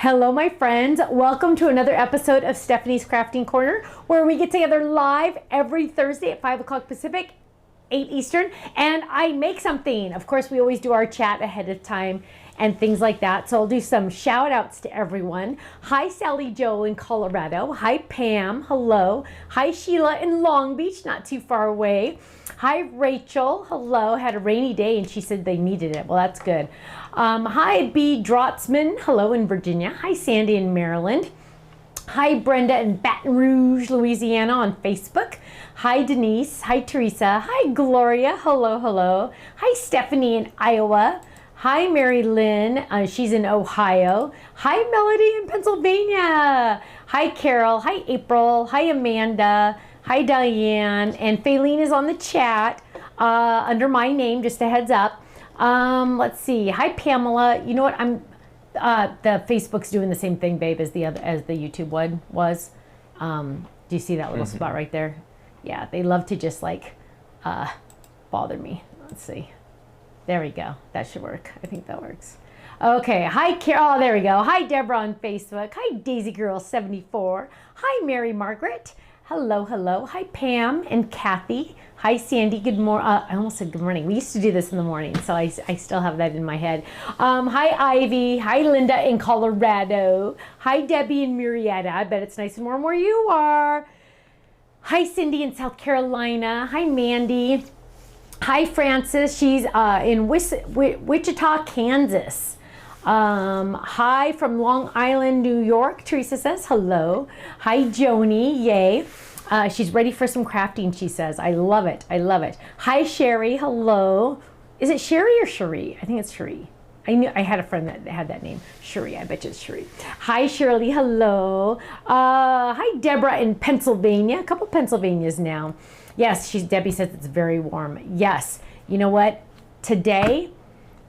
Hello, my friends. Welcome to another episode of Stephanie's Crafting Corner, where we get together live every Thursday at 5 o'clock Pacific, 8 Eastern, and I make something. Of course, we always do our chat ahead of time and things like that. So I'll do some shout outs to everyone. Hi, Sally Joe in Colorado. Hi, Pam. Hello. Hi, Sheila in Long Beach, not too far away. Hi, Rachel. Hello. Had a rainy day and she said they needed it. Well, that's good. Hi, B. Drotzman. Hello in Virginia. Hi, Sandy in Maryland. Hi, Brenda in Baton Rouge, Louisiana on Facebook. Hi, Denise. Hi, Teresa. Hi, Gloria. Hello, hello. Hi, Stephanie in Iowa. Hi, Mary Lynn. She's in Ohio. Hi, Melody in Pennsylvania. Hi, Carol. Hi, April. Hi, Amanda. Hi, Diane. And Faylene is on the chat under my name, just a heads up. Let's see. Hi, Pamela. You know what? The Facebook's doing the same thing, babe, as the YouTube one was. Do you see that little spot right there? Yeah, they love to just like bother me. Let's see. There we go. That should work. I think that works. Okay. Hi, Carol. Oh, there we go. Hi, Deborah on Facebook. Hi, Daisy Girl 74. Hi, Mary Margaret. Hello, hello. Hi, Pam and Kathy. Hi, Sandy. Good morning. I almost said good morning. We used to do this in the morning, so I still have that in my head. Hi, Ivy. Hi, Linda in Colorado. Hi, Debbie in Murrieta. I bet it's nice and warm where you are. Hi, Cindy in South Carolina. Hi, Mandy. Hi, Francis. She's in Wichita, Kansas. Hi from Long Island, New York. Teresa says hello. Hi, Joni. Yay. She's ready for some crafting, she says. I love it. I love it. Hi, Sherry. Hello. Is it Sherry or Cherie? I think it's Cherie. I had a friend that had that name. Cherie. I bet you it's Cherie. Hi, Shirley. Hello. Hi, Deborah in Pennsylvania. A couple Pennsylvanias now. Yes, Debbie says it's very warm. Yes. You know what? Today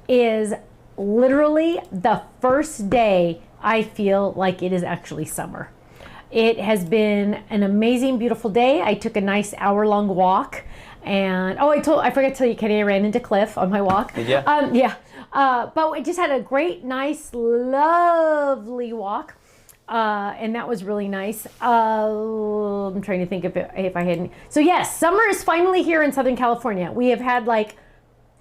is literally the first day I feel like it is actually summer. It has been an amazing, beautiful day. I took a nice hour-long walk, and I forgot to tell you, Kenny, I ran into Cliff on my walk. Yeah. But I just had a great, nice, lovely walk, and that was really nice. I'm trying to think if I hadn't. So yes, summer is finally here in Southern California. We have had like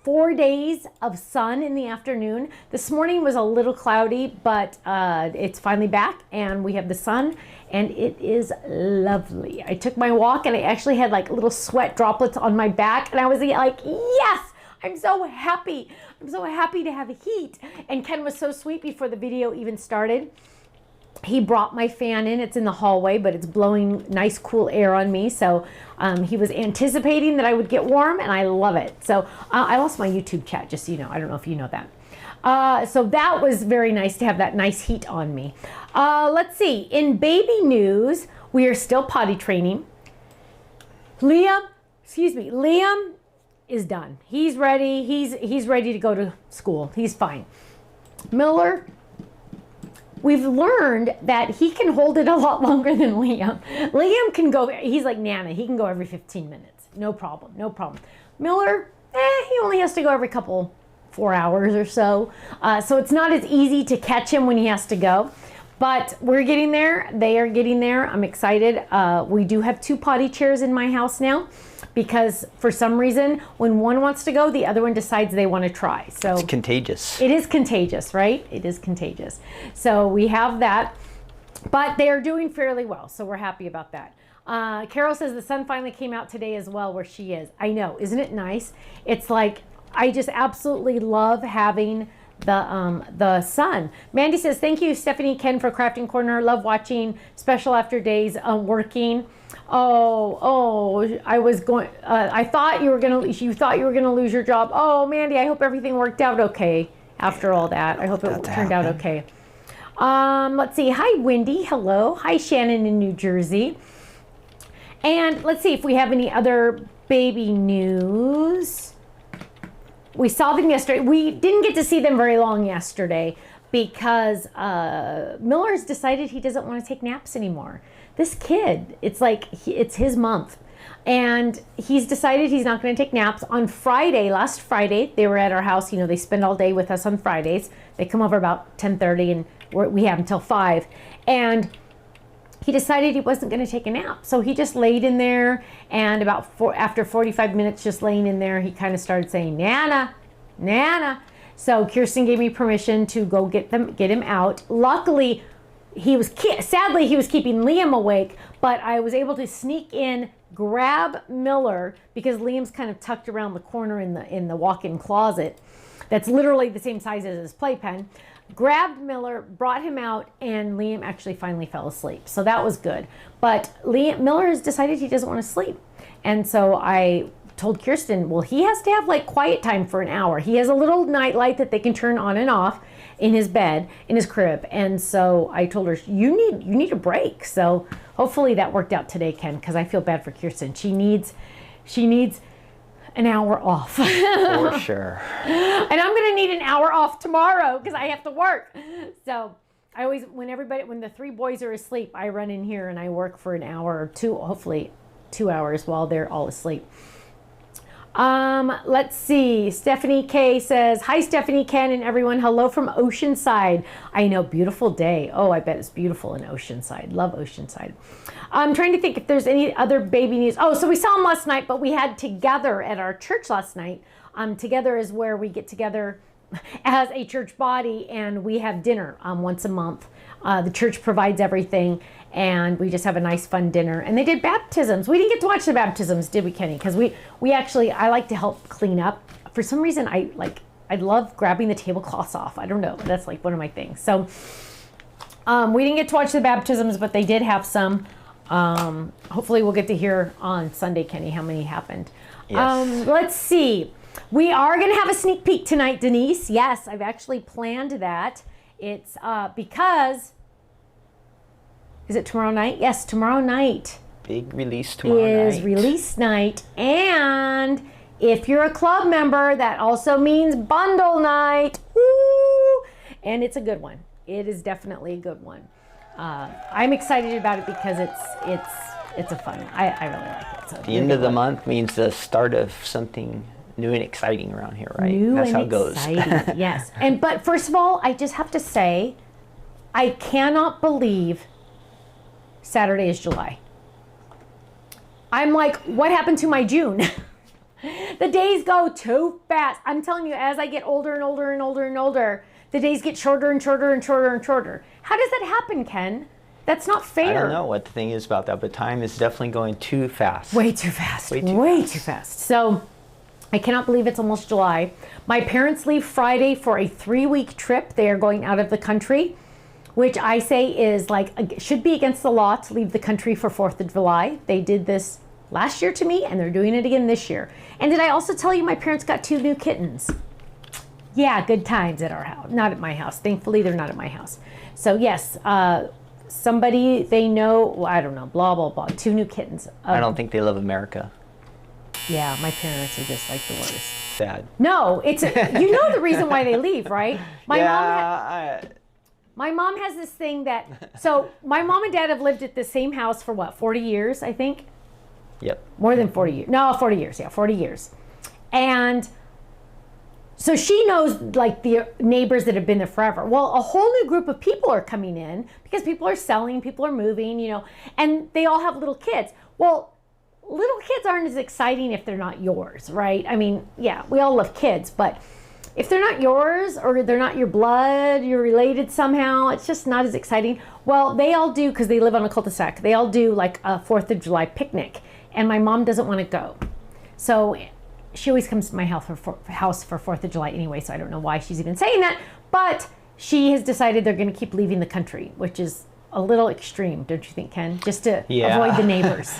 4 days of sun in the afternoon. This morning was a little cloudy, but it's finally back and we have the sun and it is lovely. I took my walk and I actually had like little sweat droplets on my back and I was like, yes, I'm so happy. I'm so happy to have heat. And Ken was so sweet before the video even started. He brought my fan in. It's in the hallway, but it's blowing nice, cool air on me. So he was anticipating that I would get warm, and I love it. So I lost my YouTube chat, just so you know. I don't know if you know that. So that was very nice to have that nice heat on me. Let's see. In baby news, we are still potty training. Liam is done. He's ready. He's ready to go to school. He's fine. Miller, we've learned that he can hold it a lot longer than Liam. Liam can go, he's like Nana, he can go every 15 minutes. No problem, no problem. Miller, he only has to go every 4 hours or so. So it's not as easy to catch him when he has to go. But we're getting there, they are getting there. I'm excited. We do have 2 potty chairs in my house now because for some reason, when one wants to go, the other one decides they want to try. So it's contagious. It is contagious, right? It is contagious. So we have that, but they are doing fairly well. So we're happy about that. Carol says the sun finally came out today as well where she is. I know, isn't it nice? It's like, I just absolutely love having the sun. Mandy says, thank you, Stephanie, Ken, for Crafting Corner. Love watching, special after days working. I was going, you thought you were gonna lose your job. Oh, Mandy, I hope everything worked out okay after all that. I hope it turned out okay. Let's see. Hi, Wendy. Hello. Hi, Shannon in New Jersey. And let's see if we have any other baby news. We saw them yesterday. We didn't get to see them very long yesterday because Miller's decided he doesn't want to take naps anymore. This kid, it's like, it's his month. And he's decided he's not going to take naps. On Friday, last Friday, they were at our house. You know, they spend all day with us on Fridays. They come over about 10:30 and we have until 5. And he decided he wasn't going to take a nap. So he just laid in there, and after 45 minutes just laying in there, he kind of started saying, Nana, Nana. So Kirsten gave me permission to go get him out. Luckily, sadly, he was keeping Liam awake, but I was able to sneak in, grab Miller, because Liam's kind of tucked around the corner in the walk-in closet. That's literally the same size as his playpen. Grabbed Miller, brought him out, and Liam actually finally fell asleep. So that was good. But Miller has decided he doesn't want to sleep. And so I told Kirsten, well, he has to have like quiet time for an hour. He has a little night light that they can turn on and off in his bed, in his crib. And so I told her, you need a break. So hopefully that worked out today, Ken, because I feel bad for Kirsten. She needs an hour off. For sure. And I'm going to need an hour off tomorrow because I have to work. So I always, when the 3 boys are asleep, I run in here and I work for an hour or 2, hopefully 2 hours while they're all asleep. Let's see. Stephanie K says, hi, Stephanie, Ken, and everyone. Hello from Oceanside. I know, beautiful day. Oh, I bet it's beautiful in Oceanside. Love Oceanside. I'm trying to think if there's any other baby news. Oh, so we saw him last night, but we had Together at our church last night. Together is where we get together as a church body and we have dinner once a month. The church provides everything, and we just have a nice fun dinner. And they did baptisms. We didn't get to watch the baptisms, did we, Kenny? Because I like to help clean up. For some reason, I love grabbing the tablecloths off. I don't know. That's like one of my things. So we didn't get to watch the baptisms, but they did have some. Hopefully we'll get to hear on Sunday, Kenny, how many happened. Yes. Let's see. We are going to have a sneak peek tonight, Denise. Yes, I've actually planned that. It's because... Is it tomorrow night? Yes, tomorrow night. Big release tomorrow night. Is release night. And if you're a club member, that also means bundle night. Woo! And it's a good one. It is definitely a good one. I'm excited about it because it's a fun one. I really like it. So the end of the month means the start of something new and exciting around here, right? That's how it goes. Yes. But first of all, I just have to say, I cannot believe Saturday is July. I'm like, what happened to my June? The days go too fast. I'm telling you, as I get older and older and older and older, the days get shorter and shorter and shorter and shorter. How does that happen, Ken? That's not fair. I don't know what the thing is about that, but time is definitely going too fast. Way too fast. Way too fast. So I cannot believe it's almost July. My parents leave Friday for a 3-week trip. They are going out of the country, which I say is should be against the law to leave the country for 4th of July. They did this last year to me, and they're doing it again this year. And did I also tell you my parents got 2 new kittens? Yeah, good times at our house. Not at my house. Thankfully, they're not at my house. So yes, somebody they know, well, I don't know, blah, blah, blah, 2 new kittens. I don't think they love America. Yeah, my parents are just like the worst. Sad. No, it's, you know the reason why they leave, right? My mom has this thing that, so my mom and dad have lived at the same house for 40 years, I think? Yep. More than 40 years. No, 40 years. Yeah, 40 years. And so she knows the neighbors that have been there forever. Well, a whole new group of people are coming in because people are selling, people are moving, and they all have little kids. Well, little kids aren't as exciting if they're not yours, right? I mean, yeah, we all love kids, but if they're not yours or they're not your blood, you're related somehow, it's just not as exciting. Well, they all do, because they live on a cul-de-sac, they all do a 4th of July picnic, and my mom doesn't want to go. So she always comes to my house for 4th of July anyway, so I don't know why she's even saying that, but she has decided they're going to keep leaving the country, which is a little extreme, don't you think, Ken? Just to avoid the neighbors.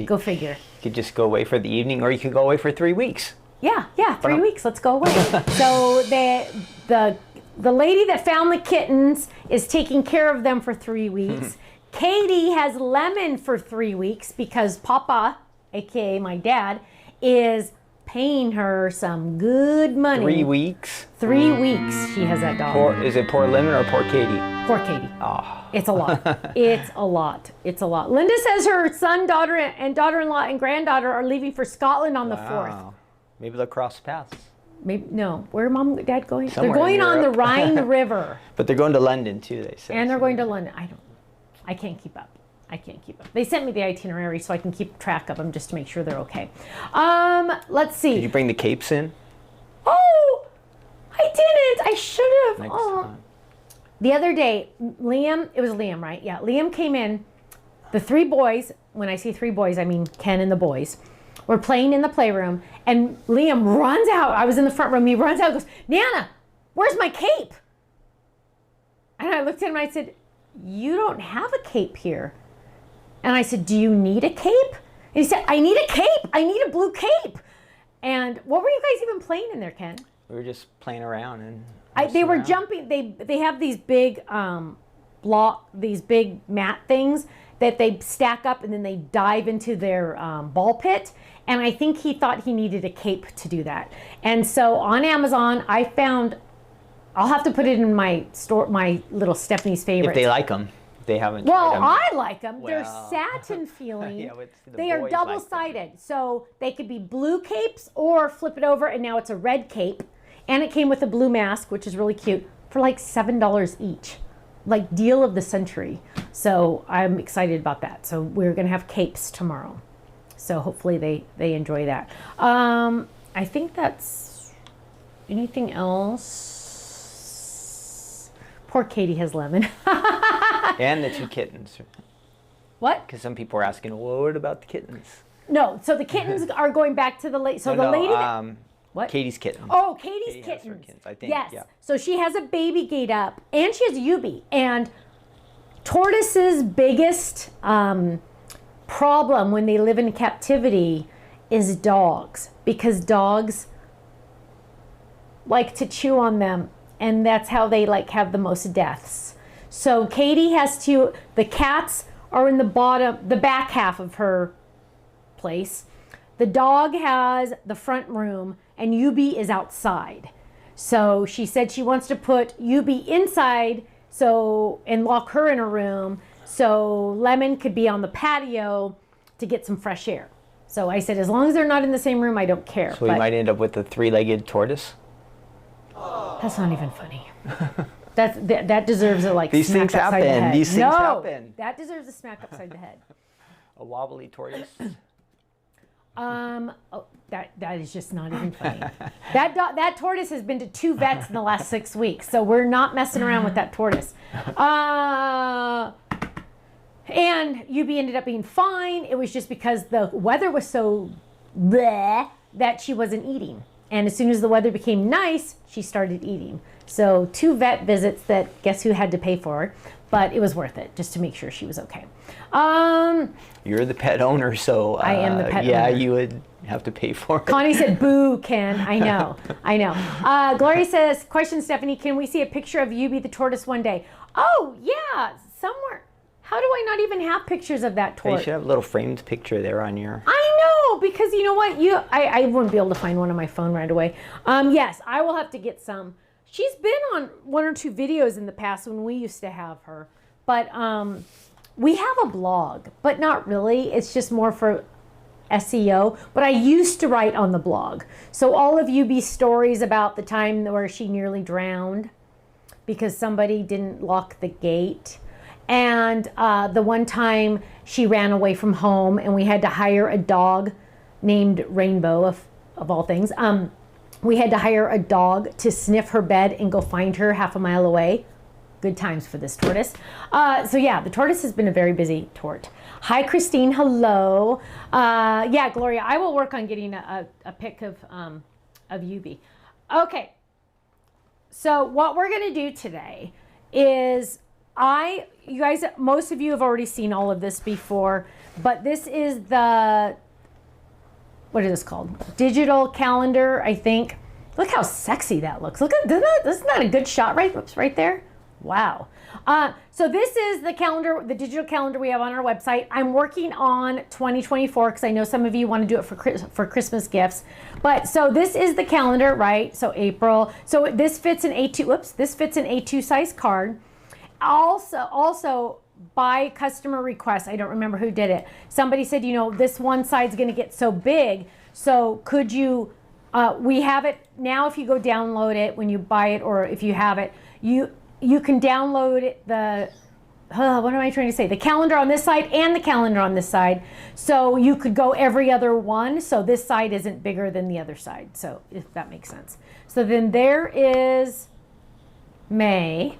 Go figure. You could just go away for the evening, or you could go away for 3 weeks. Yeah, 3 weeks. Let's go away. So the lady that found the kittens is taking care of them for 3 weeks. Katie has Lemon for 3 weeks because Papa, aka my dad, is paying her some good money. 3 weeks? 3 weeks she has that dog. Is it poor Lemon or poor Katie? Poor Katie. Oh. It's a lot. It's a lot. It's a lot. Linda says her son, daughter, and daughter-in-law and granddaughter are leaving for Scotland on the 4th. Maybe they'll cross paths. Maybe no. Where are Mom and Dad going? Somewhere they're going in on the Europe. Rhine River. But they're going to London too, they said. And they're going to London. I can't keep up. I can't keep up. They sent me the itinerary so I can keep track of them just to make sure they're okay. Let's see. Did you bring the capes in? Oh, I didn't. I should have. Next Oh. time. The other day, Liam, it was Liam, right? Yeah, Liam came in. The 3 boys, when I say 3 boys, I mean Ken and the boys, were playing in the playroom. And Liam runs out. I was in the front room. He runs out and goes, Nana, where's my cape? And I looked at him and I said, you don't have a cape here. And I said, do you need a cape? And he said, I need a cape. I need a blue cape. And what were you guys even playing in there, Ken? We were just playing around and they were jumping. They have these big these big mat things that they stack up and then they dive into their ball pit. And I think he thought he needed a cape to do that. And so on Amazon, I found. I'll have to put it in my store, my little Stephanie's favorites. If they like them. They haven't Well, tried 'em. I like them. Well. They're satin feeling. Yeah, but the they are boys like double-sided. So they could be blue capes or flip it over and now it's a red cape. And it came with a blue mask, which is really cute, for like $7 each. Like deal of the century. So I'm excited about that. So we're going to have capes tomorrow. So hopefully they enjoy that. I think that's anything else. Poor Katie has Lemon. And the 2 kittens. What? Because some people are asking, well, what about the kittens? No, so the kittens are going back to the lady. So the lady that, what? Katie's kittens. Oh, Katie's Katie has her kittens. kittens, I think. Yes. Yeah. So she has a baby gate up, and she has a Yubi. And tortoises' biggest problem when they live in captivity is dogs, because dogs like to chew on them, and that's how they like have the most deaths. So Katie has to. The cats are in the back half of her place. The dog has the front room and Yubi is outside. So she said she wants to put Yubi inside and lock her in a room so Lemon could be on the patio to get some fresh air. So I said, as long as they're not in the same room, I don't care. So we might end up with a 3-legged tortoise? That's not even funny. That deserves a These smack things upside the happen. head. These things No, happen. that deserves a smack upside the head. A wobbly tortoise? That is just not even funny. That tortoise has been to 2 vets in the last 6 weeks, so we're not messing around with that tortoise. And Yubi ended up being fine. It was just because the weather was so bleh that she wasn't eating. And as soon as the weather became nice, she started eating. So 2 vet visits that guess who had to pay for, but it was worth it just to make sure she was okay. You're the pet owner, so I am the pet owner. Yeah, you would have to pay for it. Connie said, boo, Ken. I know. Gloria says, question, Stephanie, can we see a picture of Yubi the tortoise one day? Oh, yeah, somewhere. How do I not even have pictures of that You tortoise? should have a little framed picture there on your... I know, because you know what? I wouldn't be able to find one on my phone right away. Yes, I will have to get some. She's been on 1 or 2 videos in the past when we used to have her. But we have a blog, but not really. It's just more for SEO. But I used to write on the blog. So all of Yubi's stories about the time where she nearly drowned because somebody didn't lock the gate. And the one time she ran away from home and we had to hire a dog named Rainbow, of all things. We had to hire a dog to sniff her bed and go find her half a mile away. Good times for this tortoise. So yeah, the tortoise has been a very busy tort. Hi, Christine. Hello. Yeah, Gloria, I will work on getting a pic of Yubi. Okay. So what we're going to do today is you guys, most of you have already seen all of this before, but this is what is this called? Digital calendar, I think. Look how sexy that looks. Look at that. Isn't that a good shot right there? Wow. So this is the calendar, the digital calendar we have on our website. I'm working on 2024 because I know some of you want to do it for Christmas gifts. But so this is the calendar, right? So April. So this fits an A2. Whoops. This fits an A2 size card. Also by customer request. I don't remember who did it. Somebody said, you know, this one side's going to get so big. So could you? We have it now. If you go download it when you buy it, or if you have it, you can download the, what am I trying to say? The calendar on this side and the calendar on this side. So you could go every other one. So this side isn't bigger than the other side. So if that makes sense. So then there is May.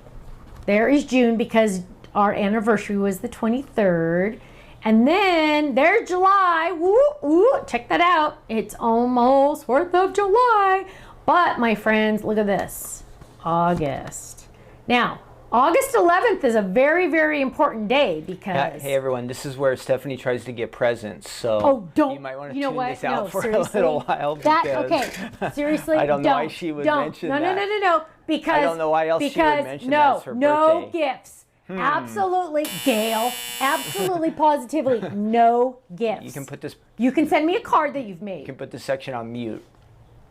There is June because our anniversary was the 23rd. And then there's July. Woo, woo, check that out. It's almost 4th of July. But my friends, look at this. August. Now, August 11th is a very, very important day because... Hey, everyone, this is where Stephanie tries to get presents, so you might want to tune this out for a little while. Okay, seriously, I don't know why she would mention that. No, because... I don't know why else she would mention that it's her birthday. No gifts. Absolutely, Gail, absolutely, positively, no gifts. You can put this... You can send me a card that you've made. You can put this section on mute.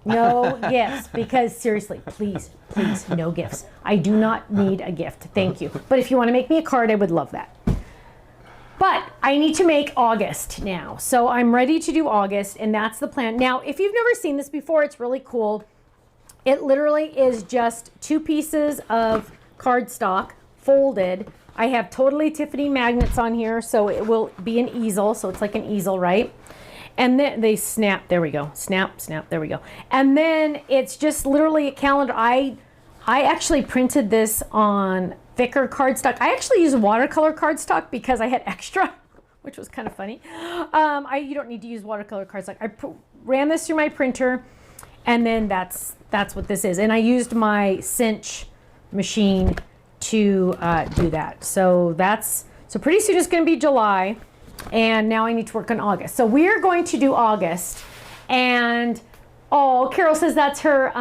No gifts, because seriously, please, no gifts. I do not need a gift. Thank you. But if you want to make me a card, I would love that. But I need to make August now. So I'm ready to do August, and that's the plan. Now, if you've never seen this before, it's really cool. It literally is just 2 pieces of cardstock folded. I have Totally Tiffany magnets on here, so it will be an easel. So it's like an easel, right? And then they snap, there we go. Snap, there we go. And then it's just literally a calendar. I actually printed this on thicker cardstock. I actually used watercolor cardstock because I had extra, which was kind of funny. You don't need to use watercolor cardstock. I ran this through my printer, and then that's what this is. And I used my cinch machine to do that. So pretty soon it's going to be July. And now I need to work on August. So we're going to do August. And, oh, Carol says that's her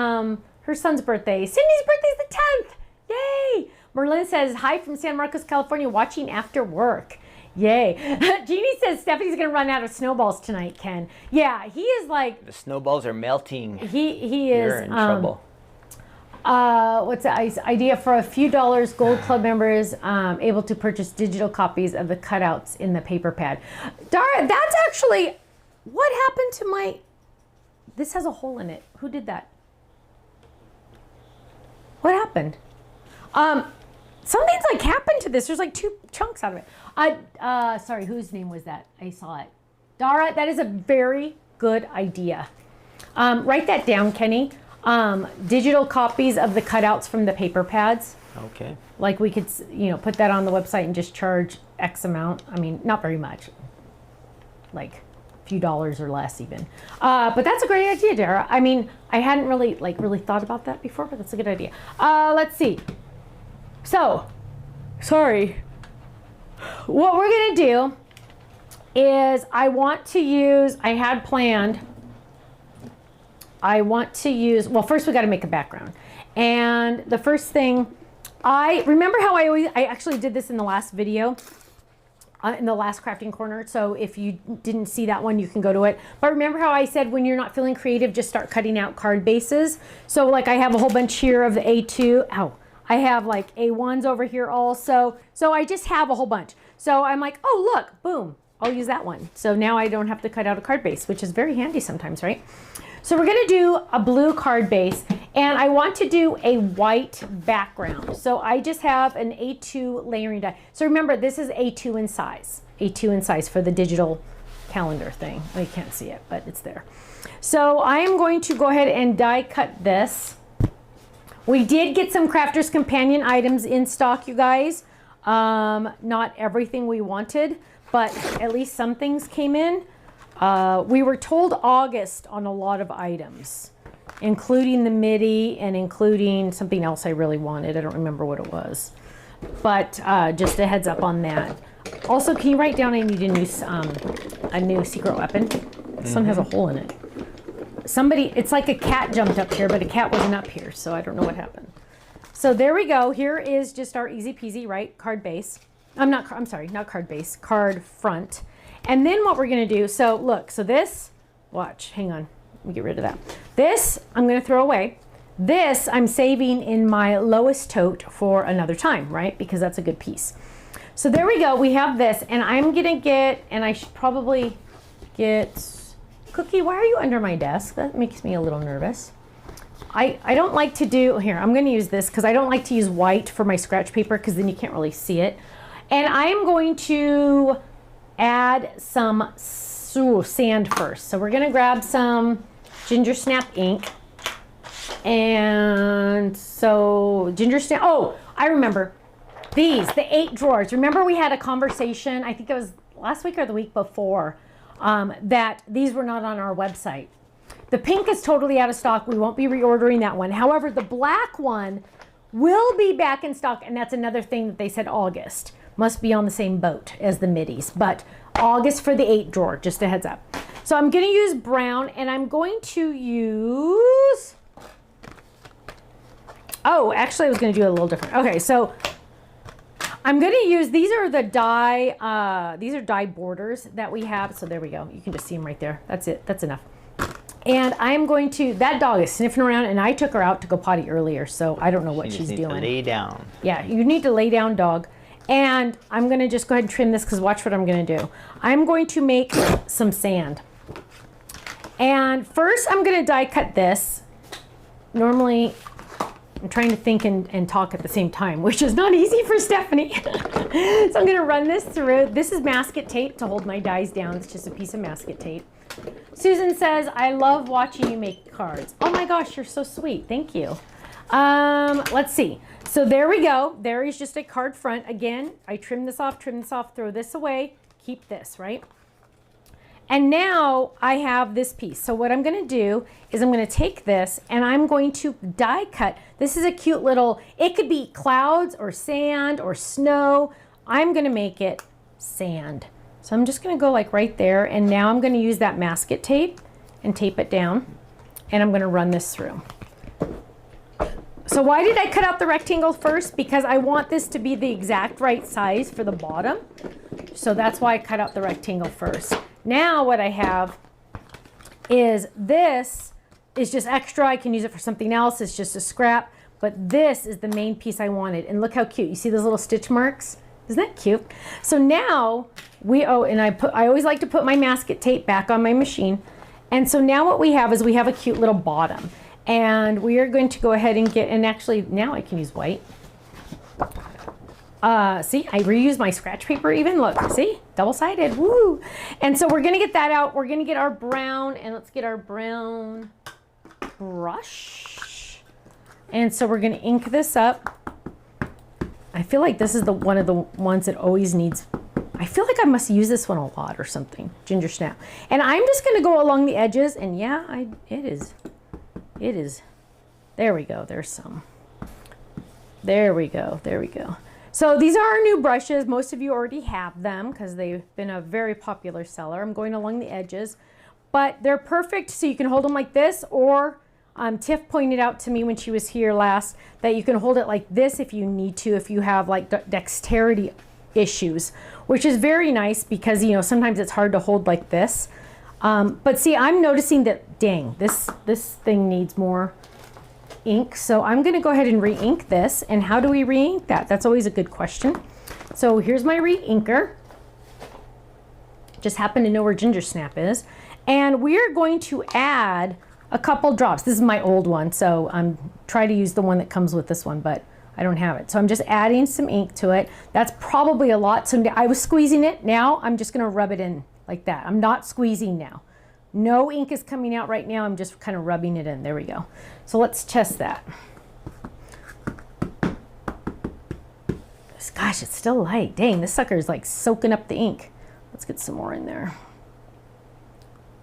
son's birthday. Cindy's birthday's the 10th. Yay. Merlin says, hi from San Marcos, California, watching after work. Yay. Jeannie says Stephanie's going to run out of snowballs tonight, Ken. Yeah, he is like... The snowballs are melting. He is... You're in trouble. What's the idea for a few dollars? Gold Club members able to purchase digital copies of the cutouts in the paper pad. Dara, that's actually what happened to my. This has a hole in it. Who did that? What happened? Something's like happened to this. There's like 2 chunks out of it. Sorry, whose name was that? I saw it. Dara, that is a very good idea. Write that down, Kenny. Digital copies of the cutouts from the paper pads. Okay. Like we could, put that on the website and just charge X amount. I mean, not very much. Like a few dollars or less even. But that's a great idea, Dara. I mean, I hadn't really thought about that before, but that's a good idea. Let's see. So, sorry. What we're going to do is well, first we got to make a background. And the first thing, remember how I actually did this in the last video, in the last crafting corner. So if you didn't see that one, you can go to it. But remember how I said when you're not feeling creative, just start cutting out card bases. So like I have a whole bunch here of the A2. Ow. I have like A1s over here also. So I just have a whole bunch. So I'm like, oh, look, boom, I'll use that one. So now I don't have to cut out a card base, which is very handy sometimes, right? So we're going to do a blue card base, and I want to do a white background. So I just have an A2 layering die. So remember, this is A2 in size for the digital calendar thing. Well, you can't see it, but it's there. So I am going to go ahead and die cut this. We did get some Crafter's Companion items in stock, you guys. Not everything we wanted, but at least some things came in. We were told August on a lot of items, including the MIDI and including something else I really wanted. I don't remember what it was, but just a heads up on that. Also, can you write down I need a new secret weapon? This one has a hole in it. It's like a cat jumped up here, but a cat wasn't up here, so I don't know what happened. So there we go. Here is just our easy peasy, right? Card base. I'm sorry, not card base, card front. And then what we're gonna do, so look, so this, watch, hang on, let me get rid of that. This, I'm gonna throw away. This, I'm saving in my lowest tote for another time, right? Because that's a good piece. So there we go, we have this, and I'm gonna get, and I should probably get, Cookie, why are you under my desk? That makes me a little nervous. I don't like to do, here, I'm gonna use this because I don't like to use white for my scratch paper because then you can't really see it. And I'm going to add some sand first. So we're gonna grab some ginger snap ink. And so ginger snap, oh, I remember these, the 8 drawers. Remember we had a conversation, I think it was last week or the week before, that these were not on our website. The pink is totally out of stock. We won't be reordering that one. However, the black one will be back in stock, and that's another thing that they said August. Must be on the same boat as the middies, but August for the 8 drawer, just a heads up. So I'm gonna use brown, and I'm going to use, oh, actually I was gonna do it a little different. Okay, so I'm gonna use, these are die borders that we have. So there we go, you can just see them right there. That's it, that's enough. And I'm going to, that dog is sniffing around, and I took her out to go potty earlier, so I don't know what she's doing. To lay down. Yeah, you need to lay down, dog. And I'm going to just go ahead and trim this because watch what I'm going to do. I'm going to make some sand. And first I'm going to die cut this. Normally, I'm trying to think and talk at the same time, which is not easy for Stephanie. So I'm going to run this through. This is masket tape to hold my dies down. It's just a piece of masket tape. Susan says, I love watching you make cards. Oh my gosh, you're so sweet. Thank you. Let's see. So there we go. There is just a card front. Again, I trim this off, throw this away, keep this, right? And now I have this piece. So what I'm going to do is I'm going to take this and I'm going to die cut. This is a cute little, it could be clouds or sand or snow. I'm going to make it sand. So I'm just going to go like right there, and now I'm going to use that masket tape and tape it down, and I'm going to run this through. So why did I cut out the rectangle first? Because I want this to be the exact right size for the bottom. So that's why I cut out the rectangle first. Now what I have is this is just extra. I can use it for something else. It's just a scrap, but this is the main piece I wanted. And look how cute. You see those little stitch marks? Isn't that cute? So now and I always like to put my masket tape back on my machine. And so now what we have is we have a cute little bottom. And we are going to go ahead and and actually now I can use white. See, I reuse my scratch paper even. Look, see, double-sided, woo. And so we're gonna get that out. We're gonna get our brown, and let's get our brown brush. And so we're gonna ink this up. I feel like this is one of the ones that always needs, I feel like I must use this one a lot or something, ginger snap. And I'm just gonna go along the edges, and yeah, it is. There we go, there's some. There we go. So these are our new brushes. Most of you already have them because they've been a very popular seller. I'm going along the edges, but they're perfect so you can hold them like this, or Tiff pointed out to me when she was here last that you can hold it like this if you need to, if you have like dexterity issues, which is very nice because, you know, sometimes it's hard to hold like this. But see, I'm noticing that, dang, this thing needs more ink. So I'm going to go ahead and re-ink this. And how do we re-ink that? That's always a good question. So here's my re-inker. Just happen to know where ginger snap is. And we're going to add a couple drops. This is my old one, so I'm trying to use the one that comes with this one, but I don't have it. So I'm just adding some ink to it. That's probably a lot. So I was squeezing it. Now I'm just going to rub it in like that. I'm not squeezing now. No ink is coming out right now. I'm just kind of rubbing it in. There we go. So let's test that. Gosh, it's still light. Dang, this sucker is like soaking up the ink. Let's get some more in there.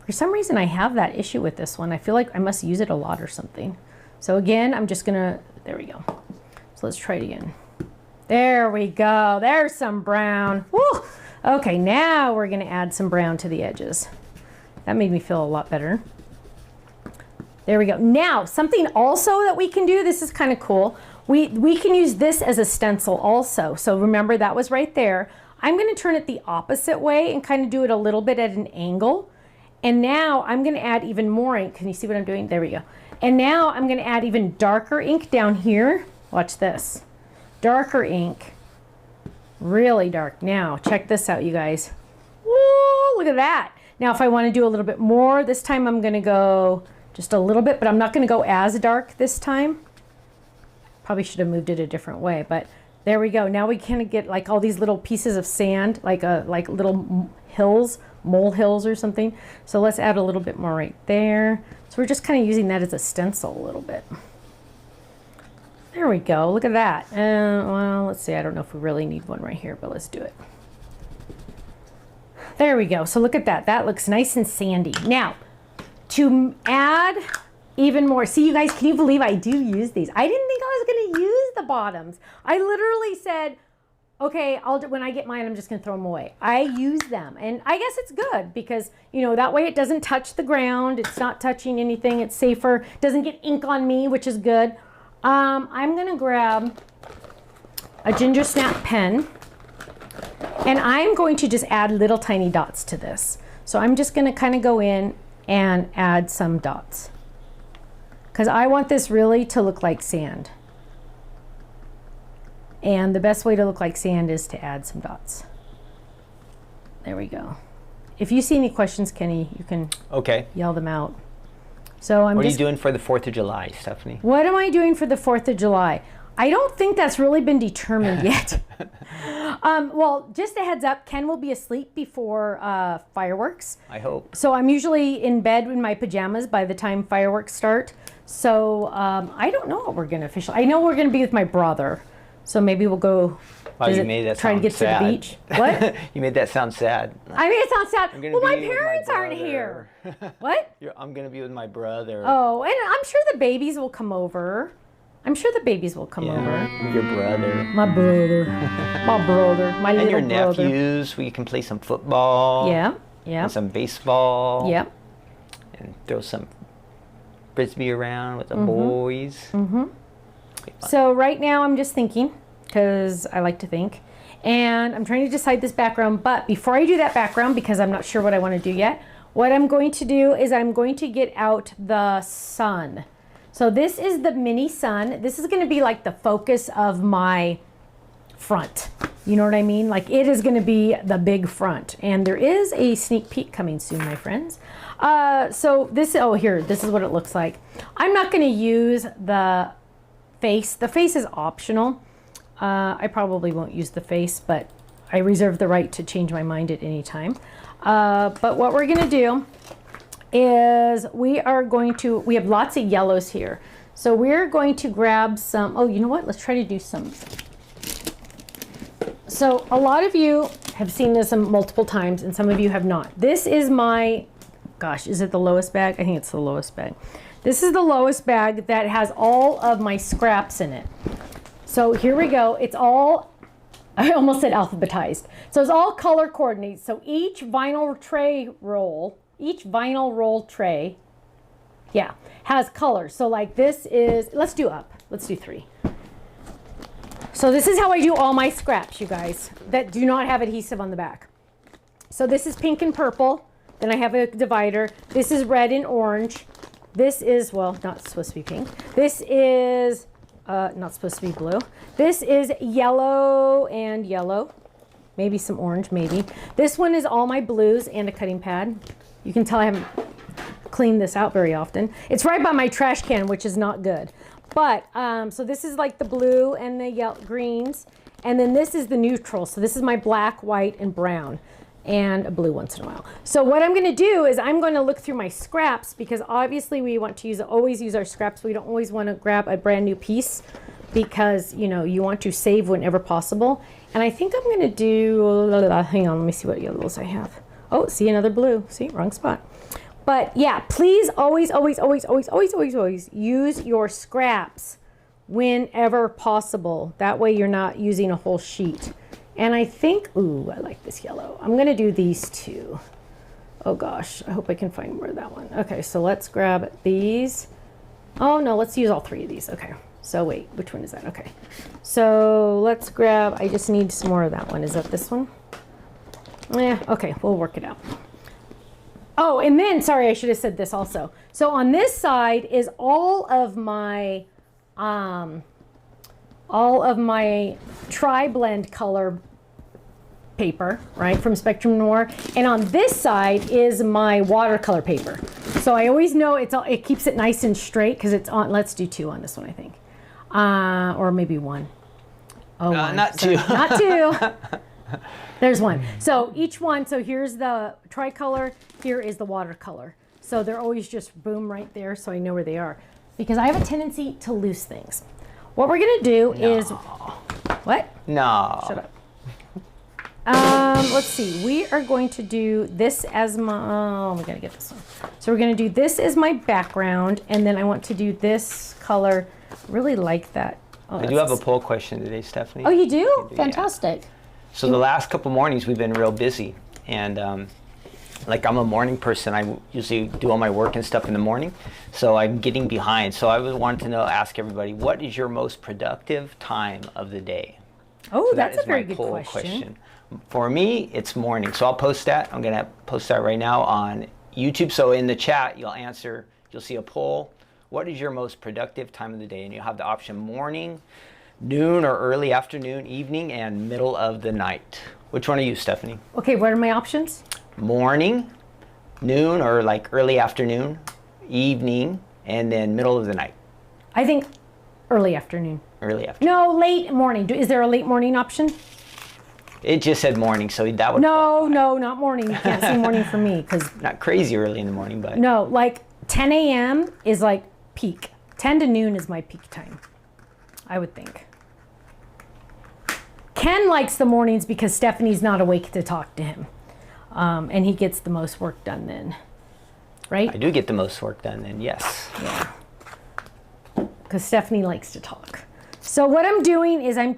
For some reason, I have that issue with this one. I feel like I must use it a lot or something. So again, I'm just gonna, there we go. So let's try it again. There we go. There's some brown. Woo! Okay, now we're gonna add some brown to the edges. That made me feel a lot better. There we go. Now, something also that we can do, this is kind of cool. We can use this as a stencil also. So remember, that was right there. I'm going to turn it the opposite way and kind of do it a little bit at an angle. And now I'm going to add even more ink. Can you see what I'm doing? There we go. And now I'm going to add even darker ink down here. Watch this. Darker ink. Really dark. Now, check this out, you guys. Whoa, look at that. Now, if I want to do a little bit more, this time I'm going to go just a little bit, but I'm not going to go as dark this time. Probably should have moved it a different way, but there we go. Now we kind of get like all these little pieces of sand, like little hills, mole hills or something. So let's add a little bit more right there. So we're just kind of using that as a stencil a little bit. There we go. Look at that. Well, let's see. I don't know if we really need one right here, but let's do it. There we go. So look at that. That looks nice and sandy. Now, to add even more, see, you guys, can you believe I do use these? I didn't think I was going to use the bottoms. I literally said, okay, when I get mine, I'm just going to throw them away. I use them, and I guess it's good because, you know, that way it doesn't touch the ground. It's not touching anything. It's safer. It doesn't get ink on me, which is good. I'm going to grab a ginger snap pen, and I'm going to just add little tiny dots to this. So I'm just going to kind of go in and add some dots because I want this really to look like sand. And the best way to look like sand is to add some dots. There we go. If you see any questions, Kenny, you can yell them out. So what are you doing for the 4th of July, Stephanie? What am I doing for the 4th of July? I don't think that's really been determined yet. Well, just a heads up, Ken will be asleep before fireworks. I hope. So I'm usually in bed in my pajamas by the time fireworks start. So I don't know what we're going to officially. I know we're going to be with my brother. So maybe we'll go try to get sad. To the beach. What? You made that sound sad. I made it sound sad. Well, my parents aren't here. What? I'm going to be with my brother. Oh, and I'm sure the babies will come over. I'm sure the babies will come over. Your brother. My brother. My brother. My little brother. And your nephews. We can play some football. Yeah. Yeah. And some baseball. Yeah. And throw some frisbee around with the boys. So right now I'm just thinking, because I like to think, and I'm trying to decide this background, but before I do that background, because I'm not sure what I want to do yet, what I'm going to do is I'm going to get out the sun. So this is the mini sun. This is going to be like the focus of my front. You know what I mean? Like it is going to be the big front, and there is a sneak peek coming soon, my friends. So this, this is what it looks like. I'm not going to use the face. The face is optional. I probably won't use the face, but I reserve the right to change my mind at any time. But what we're going to do is we have lots of yellows here. So we're going to grab some, you know what? Let's try to do some. So a lot of you have seen this multiple times and some of you have not. This is my, gosh, is it the lowest bag? I think it's the lowest bag. This is the lowest bag that has all of my scraps in it. So here we go. It's all, I almost said alphabetized. So it's all color coordinated. So each vinyl roll tray, has colors. So like this is, let's do 3. So this is how I do all my scraps, you guys, that do not have adhesive on the back. So this is pink and purple. Then I have a divider. This is red and orange. This is, well, not supposed to be pink. This is not supposed to be blue. This is yellow and yellow. Maybe some orange, maybe. This one is all my blues and a cutting pad. You can tell I haven't cleaned this out very often. It's right by my trash can, which is not good. But, so this is like the blue and the yellow, greens. And then this is the neutral. So this is my black, white, and brown. And a blue once in a while. So what I'm going to do is I'm going to look through my scraps, because obviously we want to always use our scraps. We don't always want to grab a brand new piece, because you want to save whenever possible. And I think I'm going to do, hang on, let me see what yellows I have. Oh, see, another blue. See, wrong spot. But yeah, please always use your scraps whenever possible. That way you're not using a whole sheet. And I think, ooh, I like this yellow. I'm going to do these two. Oh gosh, I hope I can find more of that one. Okay, so let's grab these. Oh no, let's use all 3 of these. Okay, So wait, which one is that? Okay. So let's grab, I just need some more of that one. Is that this one? Yeah, okay, we'll work it out. Oh, and then, sorry, I should have said this also. So on this side is all of my tri-blend color paper, right, from Spectrum Noir. And on this side is my watercolor paper. So I always know it keeps it nice and straight because it's on, let's do 2 on this one, I think. Or maybe 1. Oh, not 2. Not 2. There's 1. So each one, so here's the tricolor, here is the watercolor. So they're always just boom right there, so I know where they are. Because I have a tendency to lose things. What we're gonna do is, what? No. Shut up. Let's see, we are going to do this as my, oh, we gotta get this one. So we're gonna do this as my background, and then I want to do this color, really like that. Oh, I do have a poll question today, Stephanie. Oh, you do? Fantastic. Yeah. So the last couple mornings we've been real busy, and like I'm a morning person. I usually do all my work and stuff in the morning, so I'm getting behind. So I wanted to ask everybody, what is your most productive time of the day? Oh, so that's a very my good poll question. For me, it's morning. So I'll post that. I'm gonna post that right now on YouTube. So in the chat, you'll see a poll. What is your most productive time of the day? And you'll have the option morning, noon or early afternoon, evening, and middle of the night. Which one are you, Stephanie? Okay, what are my options? Morning, noon or like early afternoon, evening, and then middle of the night. I think early afternoon. Early afternoon. No, late morning. Is there a late morning option? It just said morning, so that would No, not morning. You can't say morning for me because not crazy early in the morning, but no, like 10 a.m. is like peak. 10 to noon is my peak time, I would think. Ken likes the mornings because Stephanie's not awake to talk to him. And he gets the most work done then, right? I do get the most work done then, yes. Yeah. Because Stephanie likes to talk. So what I'm doing is I'm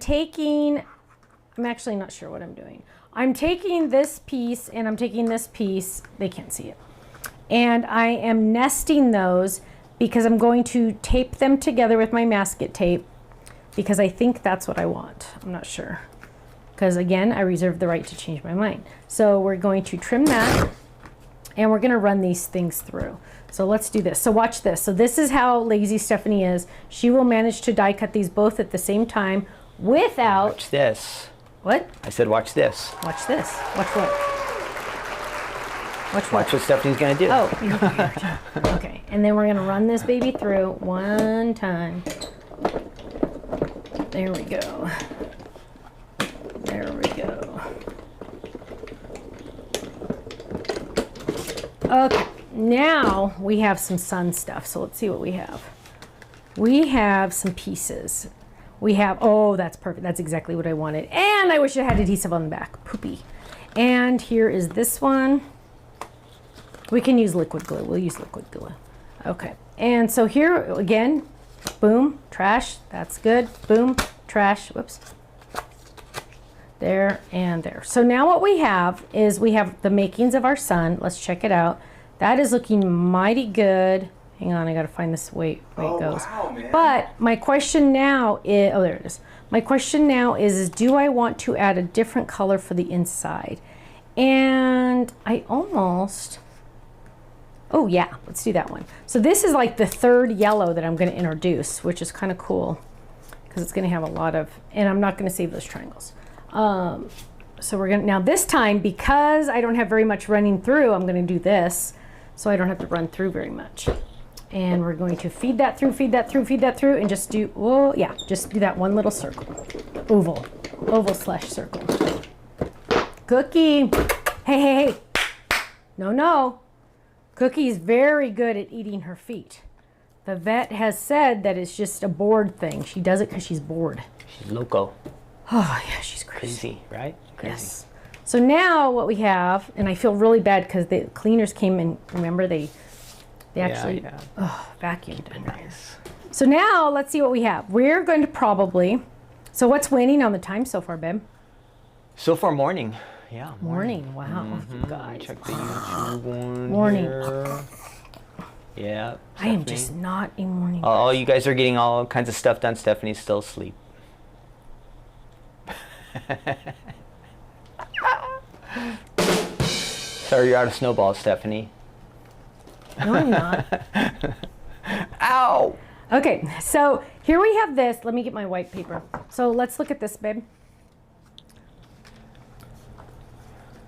actually not sure what I'm doing. I'm taking this piece and I'm taking this piece. They can't see it. And I am nesting those because I'm going to tape them together with my masket tape because I think that's what I want. I'm not sure. Because again, I reserve the right to change my mind. So we're going to trim that and we're going to run these things through. So let's do this. So watch this. So this is how lazy Stephanie is. She will manage to die cut these both at the same time without... Watch this. What? I said watch this. Watch this. Watch what? Watch what Stephanie's going to do. Oh, you're weird. Okay, and then we're going to run this baby through one time. There we go. There we go. Okay, now we have some sun stuff. So let's see what we have. We have some pieces. We have, oh, that's perfect. That's exactly what I wanted. And I wish it had adhesive on the back. Poopy. And here is this one. We can use liquid glue. We'll use liquid glue. Okay. And so here again, boom, trash. That's good. Boom, trash. Whoops. There and there. So now what we have is we have the makings of our sun. Let's check it out. That is looking mighty good. Hang on, I gotta find this way it goes. Wow, man. But my question now is, oh, there it is. My question now is do I want to add a different color for the inside? And I almost, oh yeah, let's do that one. So this is like the third yellow that I'm gonna introduce, which is kind of cool because it's gonna have a lot of, and I'm not gonna save those triangles. So we're gonna, now this time, because I don't have very much running through, I'm gonna do this so I don't have to run through very much. And we're going to feed that through, feed that through, feed that through, and just do, oh yeah, just do that one little circle. Oval slash circle. Cookie, hey. No. Cookie's very good at eating her feet. The vet has said that it's just a bored thing. She does it because she's bored. She's loco. Oh yeah, she's crazy. Crazy, right? Crazy. Yes. So now what we have, and I feel really bad because the cleaners came and remember they actually vacuumed under here. So now let's see what we have. We're going to probably, so what's winning on the time so far, babe? So far morning. Yeah. Morning. Wow. You guys. Check the YouTube one Morning. here. Yeah. I am Stephanie. just not a morning Oh, you guys are getting all kinds of stuff done. Stephanie's still asleep. Sorry, you're out of snowballs, Stephanie. No, I'm not. Ow! Okay, so here we have this. Let me get my white paper. So let's look at this, babe.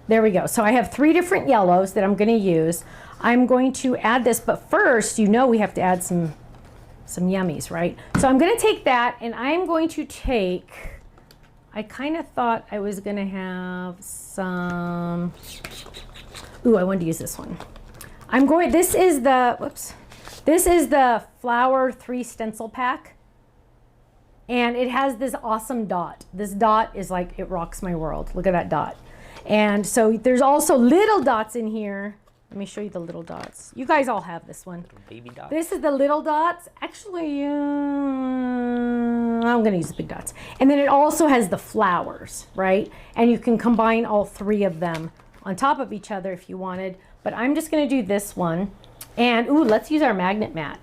There we go. So I have 3 different yellows that I'm going to use. I'm going to add this, but first, you know we have to add some yummies, right? So I'm going to take that, and I'm going to take, I kind of thought I was going to have some, ooh, I wanted to use this one. This is the flower 3 stencil pack, and it has this awesome dot. This dot is like, it rocks my world. Look at that dot. And so there's also little dots in here. Let me show you the little dots. You guys all have this one. Little baby dots. This is the little dots. Actually, I'm going to use the big dots. And then it also has the flowers, right? And you can combine all 3 of them on top of each other if you wanted. But I'm just going to do this one. And, ooh, let's use our magnet mat,